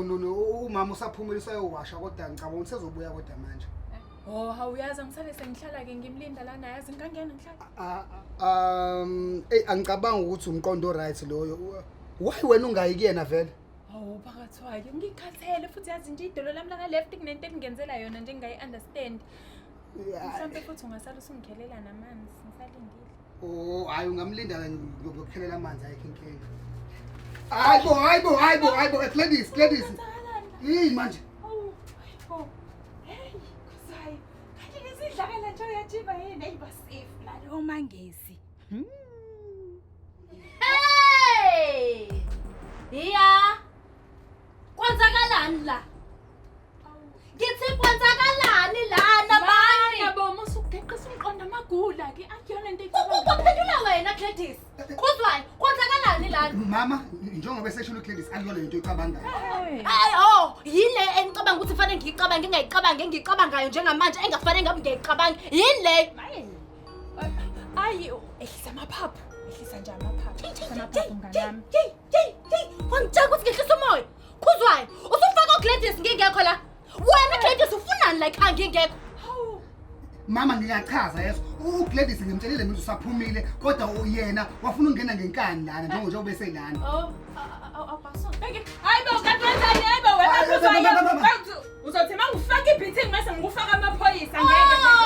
umama usaphumulisa ayowasha kodwa ngicabanga ukuthi sezobuya kodwa manje. Hawuyazi ngisale sengihlala ke ngimlinda lana yazi ngangena ngihlala. Angicabanga ukuthi umqondo right loyo. Why wena ungayi kuyena vele? Phakathi wayo ngikhathele futhi yazi nje idolo lami laka left kunento engenzela yona nje ngingayi understand. Mhlawumbe futhi ungasala usungikhelela namanzi ngisalindile. Hayi ungamlinda ngokukhelela amanzi ayikho inkinga. Hayibo Gladys. Hey manje. Hey, kusayi. Kanti lesidlakala nje uyajiba yini ayibasifu la lo mangezi. Hey! Yeah. Kwenzakalani la? Ngithi kwenzakalani lana manje? Yabo musukudeqisa umqondo amagula ke akuyona into Ukuphendula wena Gladys. Khuzwayo, kwenzakalani lana? Mama njengoba eseshilo Gladys akuyona into ecabanga. Yile engicabanga ukuthi fanele ngiyicabange ngiyicabangayo njengamanje engafanele ngabe ngiyicabange. Yini le? Ayi, ehlisa amaphaphu. Ehlisa nje amaphaphu. Amaphaphu nganami. Wangitshela ukuthi ngehlisa umoya. Khuzwayo, usufaka uGladys ngingekho la. Wena Gladys ufunani like angingekho? Mama ngiyachaza yeso. uGladys ngimtshelile mina usaphumile kodwa yena wafuna ukungena ngenkani lana njengoba ube selana. Awubaso. Hayibo kanti hayibo wena kuzayo. Uzothi mangifaka ibhithi ngase ngikufaka amaphoyisa ngeke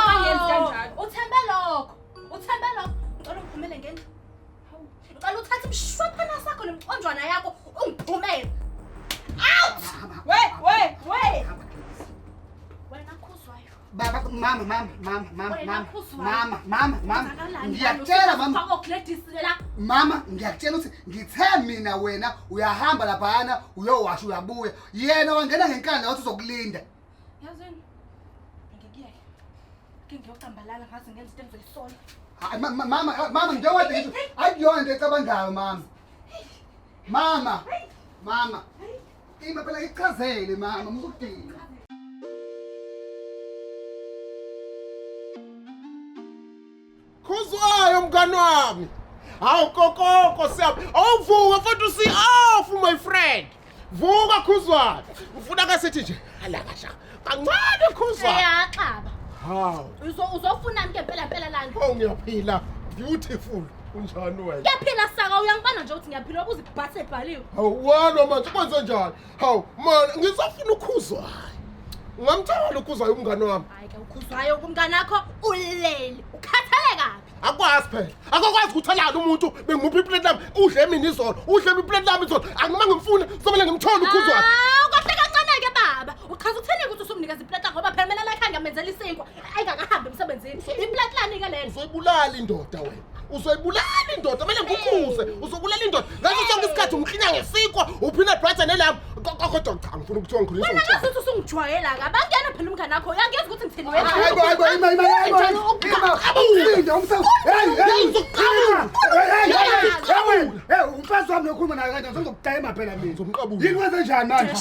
angenzi kanjalo. Uthembe lokho. Ngicela ungiphumele ngendlu. Uqala uthathe imshwaphana sakho nemconjwana yakho ungiphumele. Out! We! Wena Khuzwayo. Baba mama. Ngiyakutshela mama. Mama ngiyakutshela ukuthi ngithe mina wena uyahamba laphana uyowasha uyabuya. Yena wangena ngenkani la uthi uzokulinda. Yazini. Ngiyocambalala ngaze ngenze into engizoyisola. Mama njengoba nje ayiyona into ecabangayo mama. Ima phela ichazele mama mukudinga. Khuzwayo mngani wami. Hawu kokoko siyaphi. Awuvuka mfowethu off my friend. Vuka Khuzwayo. Ufuna kasithi nje alakasha. Kancane Khuzwayo. Yaxaba. Hawu. Uzofuna ke phela lana. Ngiyaphila. Beautiful. Unjani wena? Ngiyaphila saka uyangibana nje ukuthi ngiyaphila ukuze ibhasi ebhaliwe. Hawu wena manje kwenze njani? Hawu man ngisafuna uKhuzwayo. Ngamthola ukhuzwayo umngane wami. Hayi ke ukhuzwayo kumngane wakho ulele. Ukhathale kabi. Akwazi phela. Akakwazi ukuthalala umuntu bengimuphi iplate lami. Udle mina izolo. Udle iplate lami izolo. Angima ngimfuna somele ngimthola ukhuzwayo. Kahle kancane ke baba. Uchaza ukuthini ukuthi usumnikeza iplate ngoba phela mina la ekhaya ngamenzela isinkwa. Ayingakahambi emsebenzini. Iplate lani ke lelo. Uzoyibulala indoda wena. Uzoyibulala indoda mele ngikukhuze. Uzobulala indoda. Ngathi sonke isikhathi umkhinya ngesikwa. Uphina brother nelami. Kodwa cha ngifuna ukuthi ngikhulise Wena ngathi usungijwayela ka. Bangena phela umngane wakho. Uyangiyazi ukuthi ngithini wena. Hayibo ima umsebenzi. Hey umfazi wami lokhuluma naye kanjani ngizokugayema phela mina. Ngizomqabula. Yini wenze njani manje?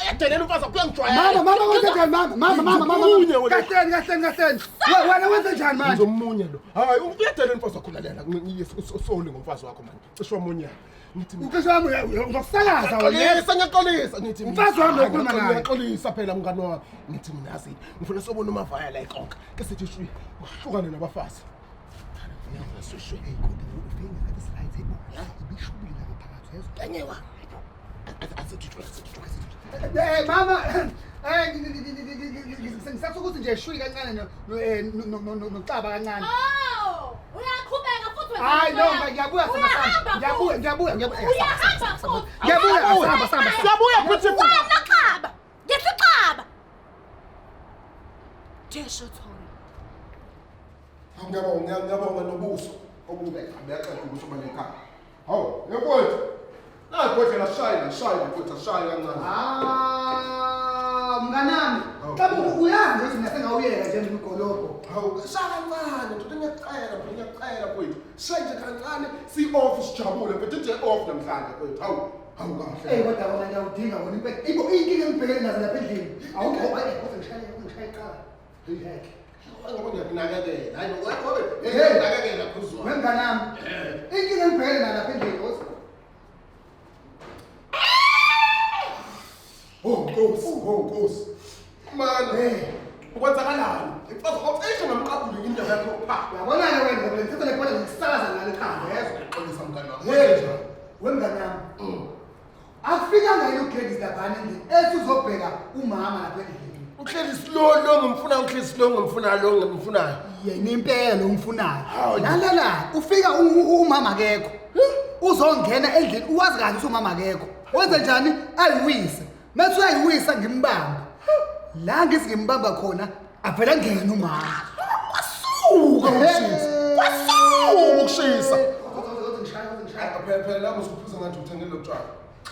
Yadelela umfazi wakho uyangijwayela. Mama wenze njani mama. Kahleni. Wena wenze njani manje? Ngizomunye lo. Hayi uyadelela umfazi wakho lalela. Ngiyesoli ngomfazi wakho manje. Cishe wamunye. Ngithi Ucishe wami uzokusakaza wena. Ngiyaxolisa ngithi umfazi wami lokhuluma naye. Ngiyaxolisa phela mngani wami. Ngithi mina yazi ngifuna sobona umavaya la ekonka. Ke sithi shwi. Uhlukane nabafazi. Ngiyasishwe Enyewa. Mama ngisasukuthi nje shwi kancane noCaba kancane. Oh! Uyaqhubeka futhi wena. Hayi no ngiyabuya ngiyabuya Uyahamba futhi. Ngiyabuya samba. Siyabuya futhi. Wena Xaba. Ngesixaba. Jesho Thona. Ngiyabonga nobuso obube ngiyaqala ukuthi uba nekhaya. Hawu, yakwethu. Nakwethu lashaya futhi ashaya kancane. Mnganami, Xaba uyazi ukuthi mina sengawuyeka nje ngigolopho. Hawu, shaya kancane, ndoda ngiyacela kwethu. Shaya nje kancane, si-off sijabule, mfethu nje off namhlanje kwethu. Hawu kahle. Kodwa wona ngiyawudinga wona impela. Ibo inkinga engibhekene nazo lapha endlini. Awukho ngishaya eqala. Uyeke. Ngoba ngiyakunakekela. Hayi ngoba nakekela phezulu. Wenganami. Inkinga engibhekene nayo lapha endlini othi. Nkosi. Manje. Ukwenzakalani? Imfazi ocishe ngamqabuli indaba yakho pha. Yabona-ke wena ngoba ngithethe le khona ngikusakaza ngale khanda yezwa. Xolisa mngani wakho. Wenganami. Akufikanga yini uGladys laphana endlini ethi uzobheka umama lapha endlini. Uhlezi lo ngimfunayo. Yena impela lo umfunayo. Lalala, ufika umama akekho. Uzongena endlini uwazi kahle ukuthi umama akekho. Wenze njani? Ayiwise. Mase uyayiwisa ngimbamba. La ngithi ngimbamba khona avela ngena umama. Kwasuka ukushisa. Phela la usuphuza ngathi uthengele lokutshwala.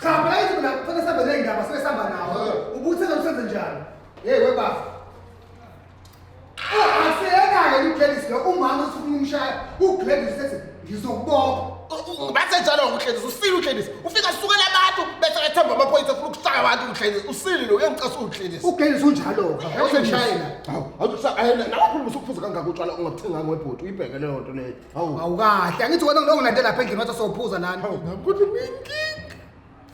Cha, phela yithi mina kufanele sihambe nezindaba sesihamba nawo. Ubuthela usenze njani? Hey webafa. Asiyeka-ke uGladys lo umama usufuna umshaya. uGladys ethi ngizokubopha. Bathe njalo uGladys usile uGladys. Ufika sukela abantu bese ethemba amaphoyisa ufuna ukushaya abantu uGladys. Usile lo uyangicasa uGladys. uGladys unjalo ka. Awusengishayela. Awushaya nakhuluma usuphuza kangaka utshwala ungabuthenga ngebhodi uyibheke leyo nto leyo. Awukahle. Angithi wena ngilongilandela lapha endlini wathi sowuphuza nani. Ukuthi minkingi.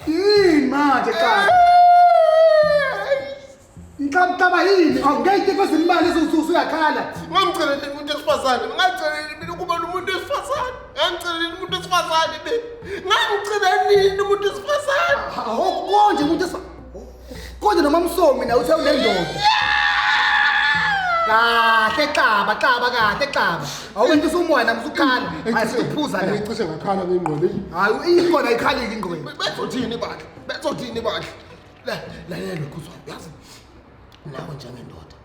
Yini manje cha? Ngicaba yini? Awungeke kwezimali usuyakhala. Ngamcelele umuntu esifazane. Ngacelele mina ukuba umuntu esifazane. Ngamcelele umuntu esifazane be. Ngamcelele umuntu esifazane. Konje umuntu esifazane. Konje noma umsomi na uthe unendoda. Kahle Xaba. Awumuntu usumwana usukhala. Ayisiphuza la. Ngicishe ngakhala ngingqondo. Hayi ikhona ayikhaliki ingqondo. Bethothini badla. Lalela kuzwa. Yazi. Nawe njengendoda.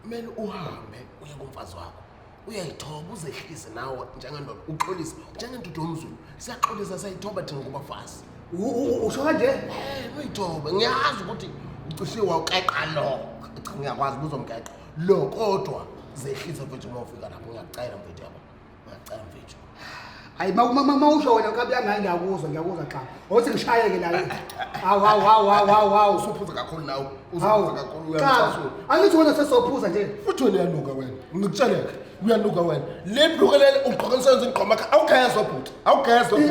Kumele uhambe uye kumfazi wakho. Uyayithoba uzehlise nawe njengendoda. Uxolisa njengendoda yomZulu. Siyaxolisa sayithoba thina kubafazi. Usho kanje? Uyithoba. Ngiyazi ukuthi ucishe wawuqeqa lo. Ngiyakwazi ukuzomqeqa. Lo kodwa zehlisa mfethu uma ufika lapho ngiyacela mfethu yabo. Ngiyacela mfethu. Hayi usho wena kabuya ngani ngiyakuzwa cha. Othi ngishayeke la. Hawu Usuphuza kakhulu nawe. Usuphuza kakhulu uyamthasula. Angithi wena sesophuza nje. Futhi wena uyanuka wena. Ngikutsheleke. Uyanuka wena. Le blukelele ugqoka insenzo ingqoma awugeza bhuti.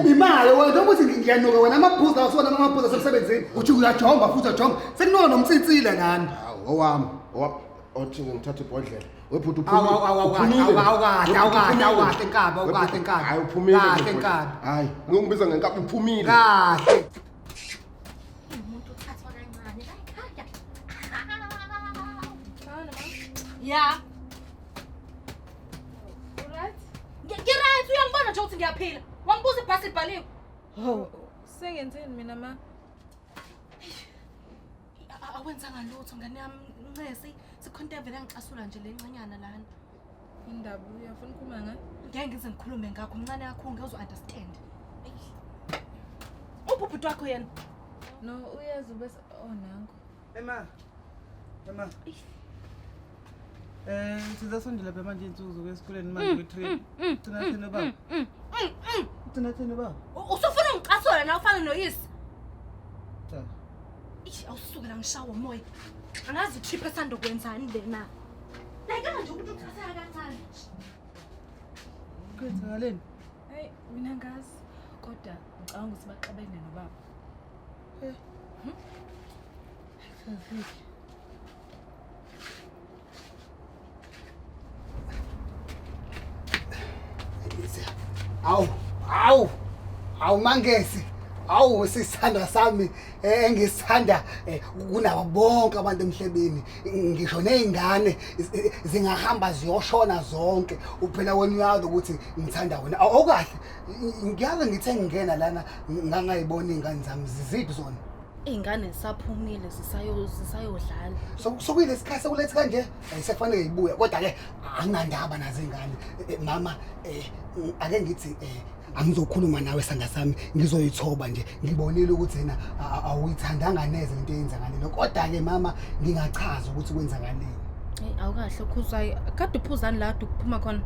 Imali wena noma uthi ngiyanuka wena amaphuza awusona amaphuza semsebenzini. Uthi uyajomba futhi uyajomba. Sekunono nomtsitsile nani. Owami. Othi ngithatha ibhodlela. Webhuti awukahle Nkaba. Hayi uphumile. Kahle Nkaba. Hayi, ngiyokubiza ngenkaba uphumile. Kahle. Umuntu uthathwa kancane la ekhaya. Ya. Alright. Ngiright uyangibona nje ukuthi ngiyaphila. Wangibuza ibhasi libhaliwe. Oh, sengenzeni mina ma? Awenzanga lutho ngane yami Ncesi. Sikhonto vele ngixasula nje lencanyana lana. Indaba uyafuna ukukhuluma ngayo? Ngeke ngize ngikhulume ngakho umncane yakho ngeke uzo-understand. Ubhubhuti wakho yena. No, uyazi bese nango. Ema. Sizasondela phela manje insuku zokwesikoleni manje kwe-train. Thina baba. Thina baba. Usufuna ungicasula na ufana noyisi? Cha. Awusuke la ngishawa umoya. Angazi trip esando kwenzani lena. Like manje umuntu uthasela kancane. Kwenzakaleni? Hey, mina ngazi. Kodwa ngicabanga ukuthi baxabene nobaba. Awu mangesi. Awu sisithanda sami engisithanda kunabo bonke abantu emhlabeni ngisho nezingane zingahamba ziyoshona zonke uphela wena uyazi ukuthi ngithanda wena awukahle ngiyazi ngithe ngingena lana ngangayibona izingane zami ziziphi zona Izingane zisaphumile zisayodlala sokuyile isikhathi sokuletha kanje ayisekufanele ibuye kodwa ke angandaba nazo izingane mama ake ngithi angizokhuluma nawe sanda sami ngizoyithoba nje ngibonile ukuthi yena awuyithandanga neze into eyenzakalile kodwa ke mama ngingachaza ukuthi kwenzakaleni awukahle ukhuzayo kade uphuzani la ukuphuma khona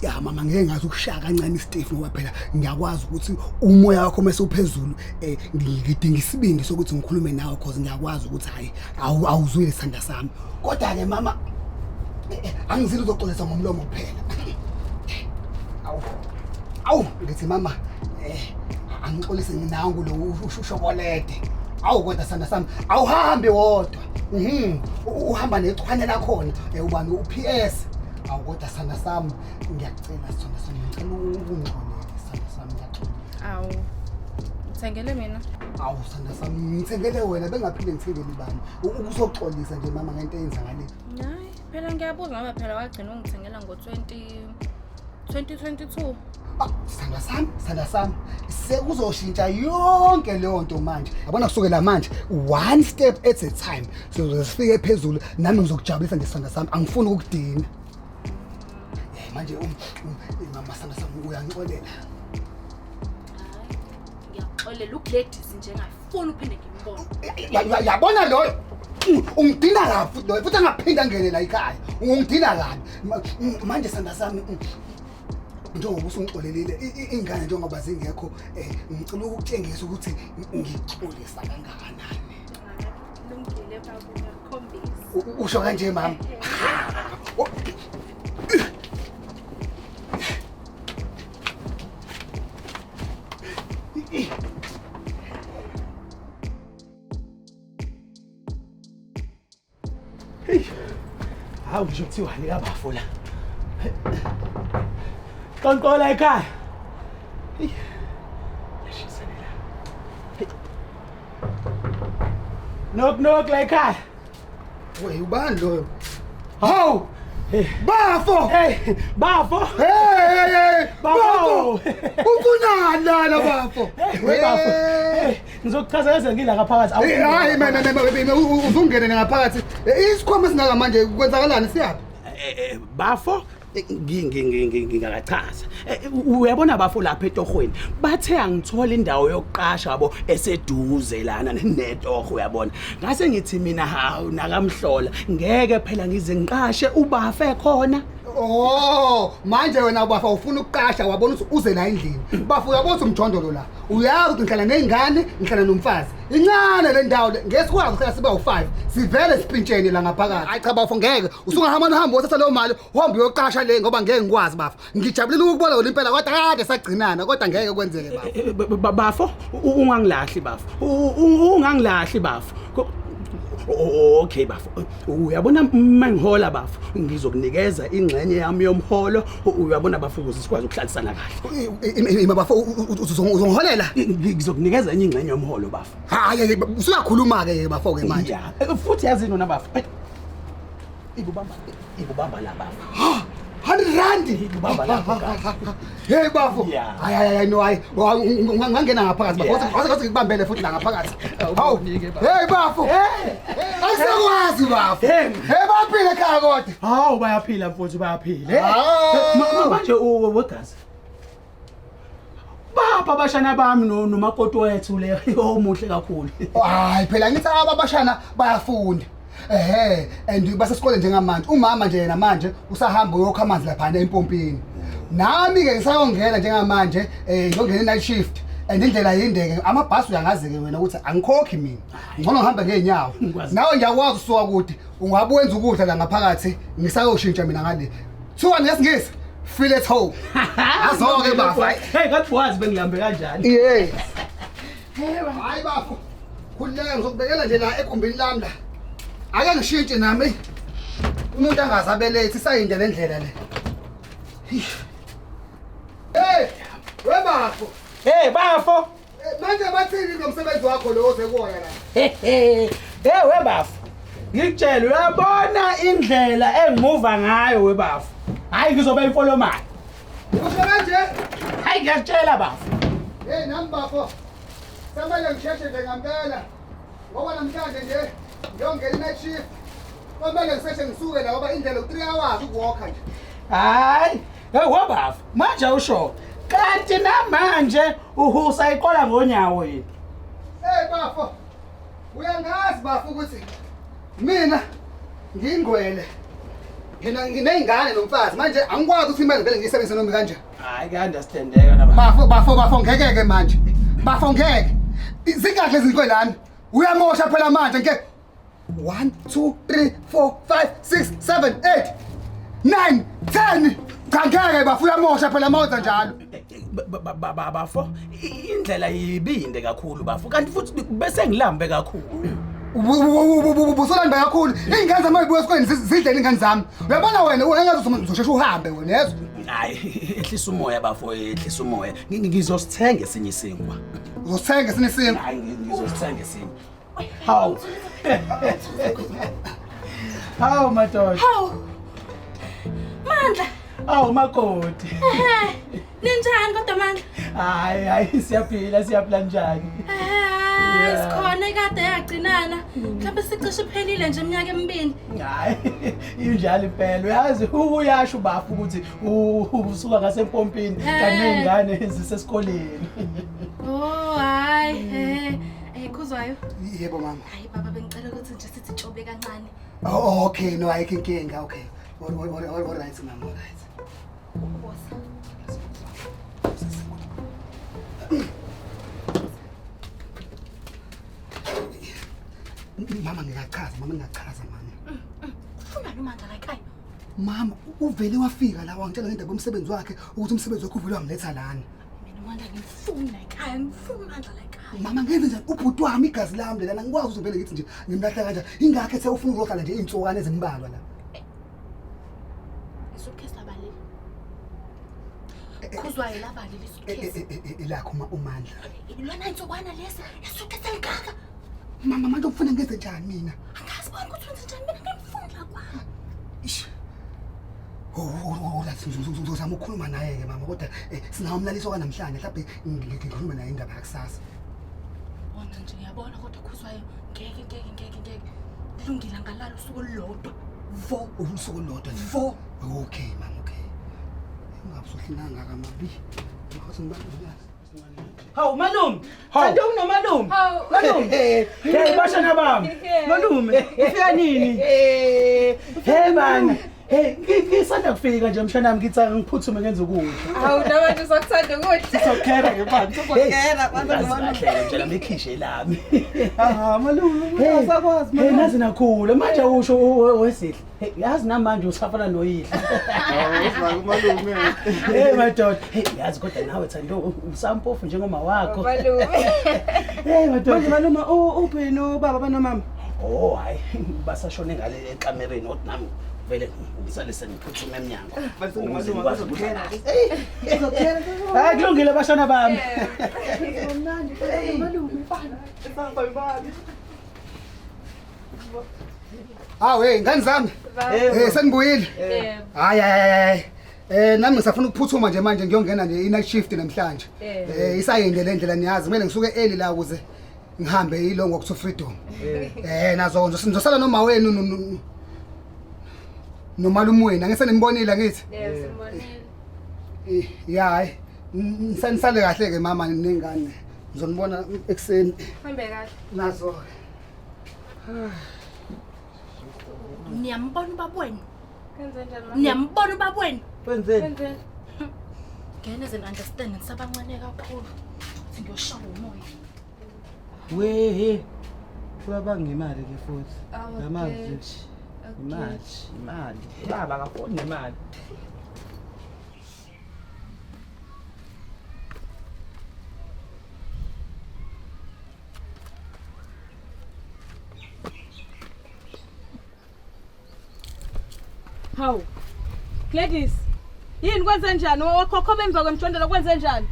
ya mama ngeke ngazi ukushaya kancane iSteve ngoba phela ngiyakwazi ukuthi umoya wakho mase uphezulu ngidinga isibindi sokuthi ngikhulume nawe because ngiyakwazi ukuthi hayi awuzwile sanda sami kodwa ke mama angizile uzoxolisa ngomlomo kuphela awu ngithi mama angixolise nginangu lo ushokolede awu kodwa sanda sami awuhambe wodwa uhamba nechwane la khona ubani uPS awu kodwa sanda sami ngiyacela sanda sami ngicela ungixolele sanda sami ngiyacela awu uthengele mina awu sanda sami ngithengele wena bengaphinde ngithengele ibani ukuzoxolisa nje mama ngento eyenzakalile hayi phela ngiyabuza ngoba phela wagcina ungithengela ngo-2022 Sanda sami sekuzoshintsha yonke leyo nto manje yabona kusukela manje one step at a time sizofike phezulu nami ngizokujabulisa nje sanda sami angifuni ukudina manje mama sanda sami uyangixolela ngiyaxolela uGladys nje ngafuni uphinde ngimbone yabona loyo ungidina kafu loyo futhi angaphinda ngene la ekhaya ungidina kabi manje sanda sami njengoba usungixolelile ingane njengoba zingekho ngicela ukutshengisa ukuthi ngixolisa kangakanani lungile baba ngiyakhombisa usho kanje mama hawu ngisho kuthiwa likabafula Konkola ekhaya. Yashisanela. Knock la ekhaya. Wey ubani lo? Haw! Bafo! Hey, bafo! Hey! Bafo! Ufuna lana bafo. Hey, bafo. Hey, ngizokuchazela ngila ngaphakathi. Hayi mina uzungene ngaphakathi. Isikhwama singaka manje kwenzakalani siyaphi? Bafo ngingakachaza uyabona bafo lapha etohweni bathe angithola indawo yokuqasha yabo eseduze lana netoho uyabona ngase ngithi mina hawu nakamhlola ngeke phela ngize ngiqashe ubafe khona oh manje wena ubafa ufuna ukuqasha wabona ukuthi uze la endlini bafa uyabona umjondolo la uyazi ukuthi ngihlala nezingane ngihlala nomfazi incane le ndawo ngesikwazi ukuthi siba u5 sivele sipintshene la ngaphakathi hayi cha bafa ngeke usungahamba nohambo wathatha leyo mali uhambe uyоqasha le ngoba ngeke ngikwazi bafa ngijabulela ukubona wena impela kodwa kade sagcinana kodwa ngeke kwenzeke bafa bafo ungangilahli bafa ungangilahli bafa okay bafo uyabona mangihola bafo ngizokunikeza ingxenye yami yomholo uyabona bafo ukuze sikwazi ukuhlalisana kahle ima bafo uzongiholela ngizokunikeza enye ingxenye yomholo bafo hayi usuyakhuluma ke bafo ke manje futhi yazi nona bafo Ibubamba la baba. 100 rand. Ibubamba la baba. Hey bafo. Hayi no hayi. Ngangena ngaphakathi bafo. Wathi ngikubambele futhi la ngaphakathi. Hawu. Hey bafo. Asikwazi bafo. Hey baphile ekhaya kodwa. Hawu bayaphila mfowethu bayaphila. Manje wegazi. Baba bashana bami nomakoti wethu le omuhle kakhulu. Hayi phela ngithi abashana bayafunda. And basesikoleni njengamanje. Umama nje yena manje usahamba uyokha amanzi lapha empompini. Nami ke ngisayongena njengamanje ngiyongena night shift. And indlela yindeke amabhasi uyangazi ke wena ukuthi angikhokhi mina. Ngcono ngihamba ngeenyawo. Nawe ngiyakwazi usuka kude. Ungabuwenza ukudla la ngaphakathi ngisayoshintsha mina ngale. 2 ngesingisi. Feel at home. Azoke bafa. Hey kathi wazi bengilambe kanjani? Yes. Hayi bafo. Khuleka ngizokubekela nje la ekhumbini lami la. Ake ngishintshe nami. Umuntu angazabelethe isayinde lendlela le. Hey, webafo. Hey bafo. Manje bathini ngomsebenzi wakho lo ozekuwona la? Hey webafo. Ngikutshela uyabona indlela engimuva ngayo webafo. Hayi ngizoba imfolomani. Usho kanje? Hayi ngiyakutshela bafo. Hey nami bafo. Samale ngisheshe nje ngempela. Ngoba namhlanje nje ngiyongena night shift. Kwamele ngiseshe ngisuke la ngoba indlela u3 hours ukuwalka nje. Hayi, webafo. Manje usho. Kanti namanje uhusa iqola ngonyawo wena. Hey bafo. Uyangazi bafo ukuthi mina ngingcwele. Ngineyingane nomfazi manje angikwazi ukuthi imali vele ngiyisebenzise noma kanje. Hayi kuunderstandeka naba. Bafo ngeke manje. Bafo ngeke. Zingahle izinto lana. Uyamosha phela manje ngeke. 1 2 3 4 5 6 7 8 9 10 ngeke bafo uyamosha phela mawuza njalo. Bafo indlela yibinde kakhulu bafo kanti futhi bese ngilambe kakhulu. Ubusolanda kakhulu. Ingane zami ayibuye esikoleni zidlela ingane zami. Uyabona wena engazi uzosheshe uhambe wena yezwa. Hayi ehlisa umoya bafo ehlisa umoya. Ngizosithenga esinye isinkwa. Uzosithenga esinye isinkwa? Hayi ngizosithenga esinye. Hawu. Hawu madoda. Hawu. Mandla. Hawu makoti. Ninjani kodwa Mandla? Hayi siyaphila njani? Sikhona kade yagcinana. Mhlawumbe sicishe phelile nje iminyaka emibili. Hayi injalo impela uyazi uyasho bafo ukuthi usuka ngasempompini kanti nezingane zisesikoleni. Oh hayi khuzwayo. Yebo mama. Hayi baba bengicela ukuthi nje sithi tshobe kancane. Oh okay no ayikho inkinga okay. All right mama all right. Mama ngiyachaza mama. Ufuna nomandla la ekhaya. Mama uvele wafika la wangitshela ngendaba yomsebenzi wakhe ukuthi umsebenzi wakhe uvele wamletha lana. Mina umandla ngifuna ekhaya ngifuna umandla la ekhaya. Mama ngenze njani ubhuti wami igazi lami lana ngikwazi uzovele ngithi nje ngimlahla kanjani ingakho ethe ufuna ukuhlala nje insukane ezimbalwa la. Isukesa bali. Khuzwayo la bali lisukesa. Ilakho umandla. Ilona insukwana lesa isukesa ngaka. Mama manje ufuna ngenze njani mina? Angazi bona ukuthi wenze njani mina ngimfunda kwami. Ish. Uzozama ukukhuluma naye ke mama kodwa singamlalisa kwanamhlanje mhlawumbe ngikhuluma naye indaba yakusasa. Bona nje uyabona kodwa khuzwayo ngeke. Kulungile ngalalo usuku olulodwa. Vo usuku olulodwa nje. Vo. Okay mama okay. Ungabusohlinanga kamabi. Ngikhosi ngibambe. Hawu malume. Kanti unomalume. Malume. Hey bashana bami. Malume ufika nini? Hey man. Hey ngisanda kufika nje mshanami ngithi ngiphuthume ngenze ukudla. Hawu nabantu uzokuthanda ukudla. Sizokhera ke manje. Sizokhera kwanza ngicela ngikhishe lami. Aha malume usakwazi malume. Nazi nakhula manje usho wesihle. Hey yazi namanje usafana noyihla. Hawu malume. Hey madoda. Hey yazi kodwa nawe Thando usampofu njengoma wakho. Malume. Hey madoda. Malume uphi no baba banomama? Oh hayi basashone ngale ekamereni othi nami vele ngisale sengiphuthume eminyango. Hayi kulungile bashana bami. Malume bana. Sihamba ibali. Hey ngani zami. Senibuyile. Hayi. Nami ngisafuna ukuphuthuma nje manje ngiyongena nje i-night shift namhlanje. Isayinde le ndlela niyazi kumele ngisuke early la ukuze ngihambe ilongo ku Freedom. Nazo ngizosala noma wenu nomalume wena ngese nimbonile ngithi. Simbonile. Hayi. Nisale kahle ke mama nengane. Ngizonibona ekseni. Hambe kahle. Nazo. Niyambona ubaba wenu? Kenze njani? Niyambona ubaba wenu? Kwenzeni? Ngene ze understand ngisabancane kakhulu. Uthi ngiyoshawa umoya. Wehe. Baba ngemali ke futhi. Ngamazi. Imali. Baba akafuni imali. Hawu. Gladys. Yini kwenze njani? Wakhokho bemva kwemjondolo kwenze njani?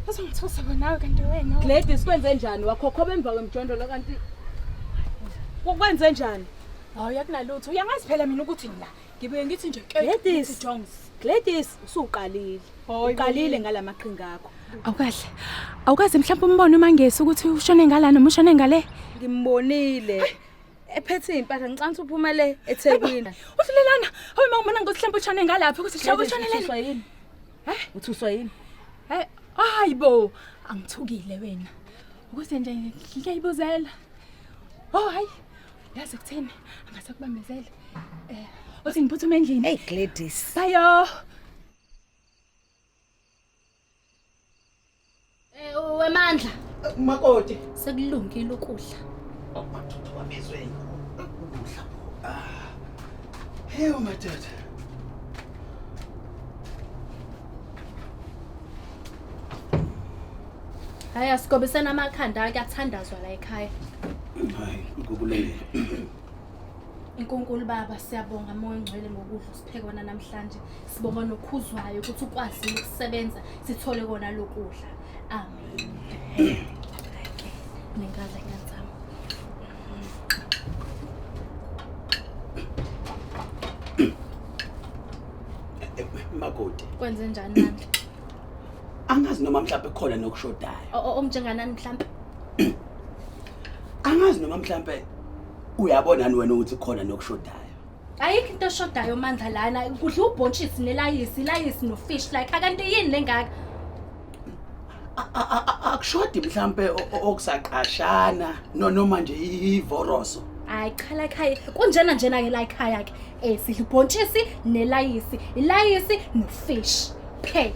Uzongithusa nawe kanti wena. Gladys kwenze njani? Wakhokho bemva kwemjondolo kanti kwenze njani? Hawu yakunalutho. Uyangazi phela mina ukuthi ngila. Ngibuye ngithi nje Gladys Jones. Gladys usuqalile. Uqalile ngalamaqhinga akho. Awukahle. Awukaze mhlawumbe umbone uMangesi ukuthi ushone ngala noma ushone ngale? Ngimbonile. Ephethe impahla ngicanga uphumele eThekwini. Uhlelelana. Hayi mawubona ngokuthi mhlawumbe ushone ngalapha ukuthi mhlawumbe ushone lena. Uthuswa yini? Uthuswa yini? Hayibo, angithukile wena. Ukuthi nje ngiyayibuzela. Hayi. Yazi kuthini? Angase kubambezele. Uthi ngiphuthume endlini. Hey Gladys. Bayo. Wemandla. Makoti. Sekulungile ukudla. Awumathuthu wamezweni. Ukudla. Hey madoda. Hayi asigobisena amakhanda kuyathandazwa la ekhaya. Hayi, ukukulungile. Inkonkulu baba siyabonga moya ngcwele ngokudla siphekwana namhlanje. Sibonga nokhuzwayo ukuthi ukwazi ukusebenza sithole kona lokudla. Amen. Ningaza ngiyathama. Makoti. Kwenze njani manje? Angazi noma mhlawumbe khona nokushodayo. Okunjenganani mhlawumbe? Angazi noma mhlawumbe uyabona ni wena ukuthi khona nokushodayo. Ayikho into eshodayo mandla lana. Kudla ubhontshisi nelayisi nofish like akanti yini lengaka? Akushodi mhlawumbe okusaqashana noma nje ivoroso. Hayi khala ekhaya kunjena njena ke la ekhaya ke sidla ubhontshisi nelayisi, ilayisi nofish. Phe.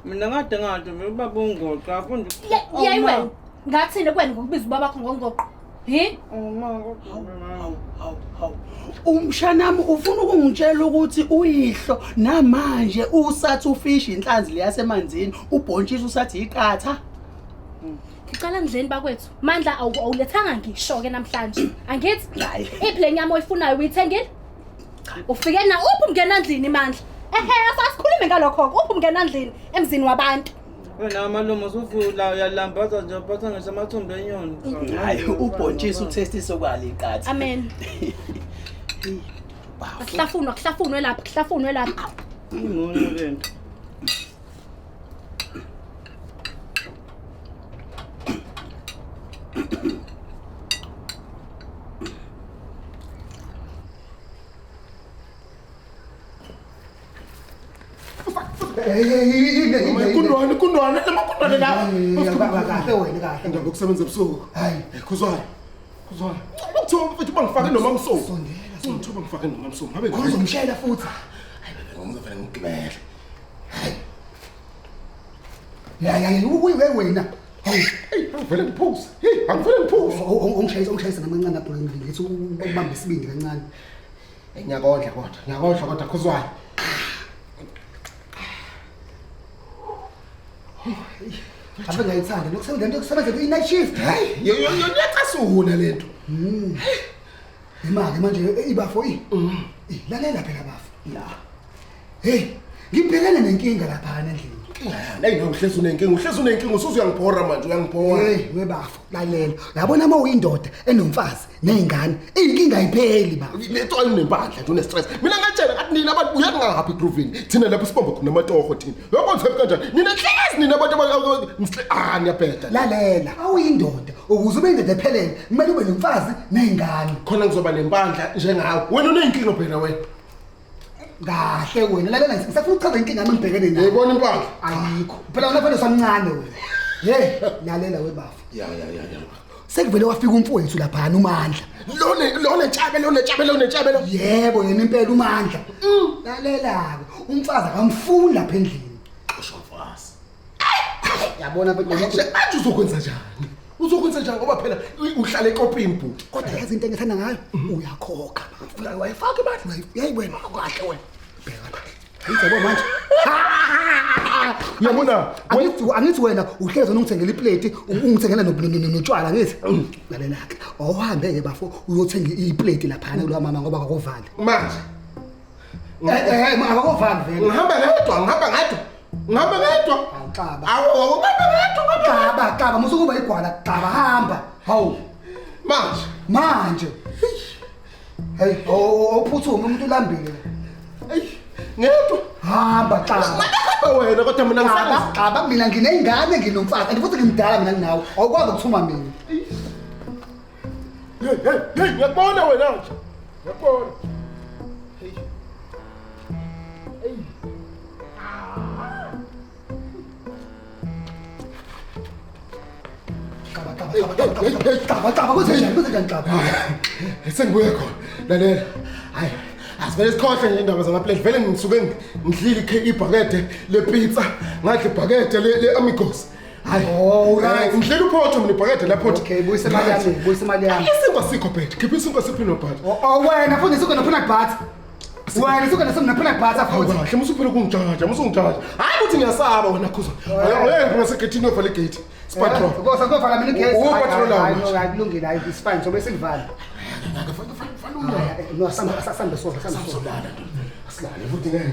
Mina ngade ubaba ungoqa afundi. Yayi wena. Ngathini kwena ngokubiza ubaba bakho ngongoqo? Hawu. Umshanami ufuna ukungitshela ukuthi uyihlo namanje usathi ufish inhlanzi leyasemanzini ubhontshisi usathi iqatha. Ngicela ndleni bakwethu. Mandla awulethanga ngisho ke namhlanje. Angithi? Iphile nyama oyifunayo uyithengile? Ufike na uphi ungena endlini mandla? Asasikhulume ngalokho. Uphi ungena endlini emzini wabantu? Wena amalumo usuvula uyalambaza nje uphatha ngisho amathumbu enyoni. Hayi ubhontshisi uthestise okwali iqatha. Amen. Kuhlafunwe lapha. Ingcono lento. Kundwane la. Kahle wena kahle. Ndaba ukusebenza ebusuku. Hayi, khuzwana. Ukuthiwa mfethu bangifake noma msomo. Ngithuba ngifake noma msomo. Habe ngizomshela futhi. Hayi, ngizofela ngigibele. Ya, wena. Angivele ngiphuze. Angivele ngiphuze. Ungishayisa namancane apho ngithi ukubamba isibindi kancane. Ngiyakondla kodwa khuzwana. Abe ngayithanda nokusebenza into yokusebenza i-night shift. Hayi, yona yaqasuna lento. Imali manje ibafo lalela phela bafo. La. Hey, ngibhekene nenkinga lapha endlini. Hayi no uhlezi unenkinga usuze uyangibhora manje uyangibhora. Hey webafu lalela. Uyabona uma uyindoda enomfazi nezingane inkinga ayipheli baba. Letho ayinempandla nje une-stress. Mina ngatshela ngathi nina abantu uyangaphi eGrovini. Thina lapho sibomba khona amatoho thina. Uyabona phela kanjani? Nina hlezi nina abantu ngiyabheda. Lalela awuyindoda ukuze ube indoda ephelele kumele ube nomfazi nezingane. Khona ngizoba nempandla njengawe. Wena unenkinga phela wena. Kahle wena lalela ngisafuna ukuchaza inkinga yami ngibhekene nayo. Yayibona impahla? Ayikho. Phela wena fanele samncane wena. Hey, lalela webafu. Ya. Sekuvele wafika umfowethu lapha uMandla. Lone Ntshabelo. Yebo yena impela uMandla. Lalela ke umfazi akamfuni lapha endlini. Xosha umfazi. Yabona manje uzokwenza njani? Uzokwenza njani ngoba phela uhlala ekopini bhuti. Kodwa yazi into engithanda ngayo uyakhokha. Wayifaka imali Yayibona kahle wena. Bheka. Yizabo manje. Uyabona angithi wena uhlezi ungithengela iplate ungithengela notshwala ngithi lalela ke awuhambe ke bafo uyothenga iplate lapha lo mama ngoba akakovali manje akakovali vele ngihamba ngedwa awuxaba xaba musukuba igwala xaba hamba hawu manje hey ophuthume umuntu ulambile ngedwa hamba xaba wena kodwa mina xaba mina nginengane nginomfazi and futhi ngimdala mina nginawo awukwazi ukuthuma mina hey ngiyabona wena nje ngiyabona Xaba kwenzenjani xaba sengibuye khona lalela hayi asivele sikhohle nje indaba zamaplate vele ngisuke ngidlile ibhakede lepizza ngadla ibhakede le-amigos hayi ngidlile uphotho mina ibhakede lapho okay buyisa imali yami isinkwa sikho bhet khipha isinkwa siphino bhat wena futhi isinkwa no-peanut butter wena isinkwa no-peanut butter futhi kahle musuphela ukungijaja hayi ukuthi ngiyasaba wena khuza ngeke ngasegethini yovala igate sipatrol kovala mina igate upatrol hayi kulungile hayi is fine sobe silivale ngeke fanele no sambe sola asilale futhi ngeke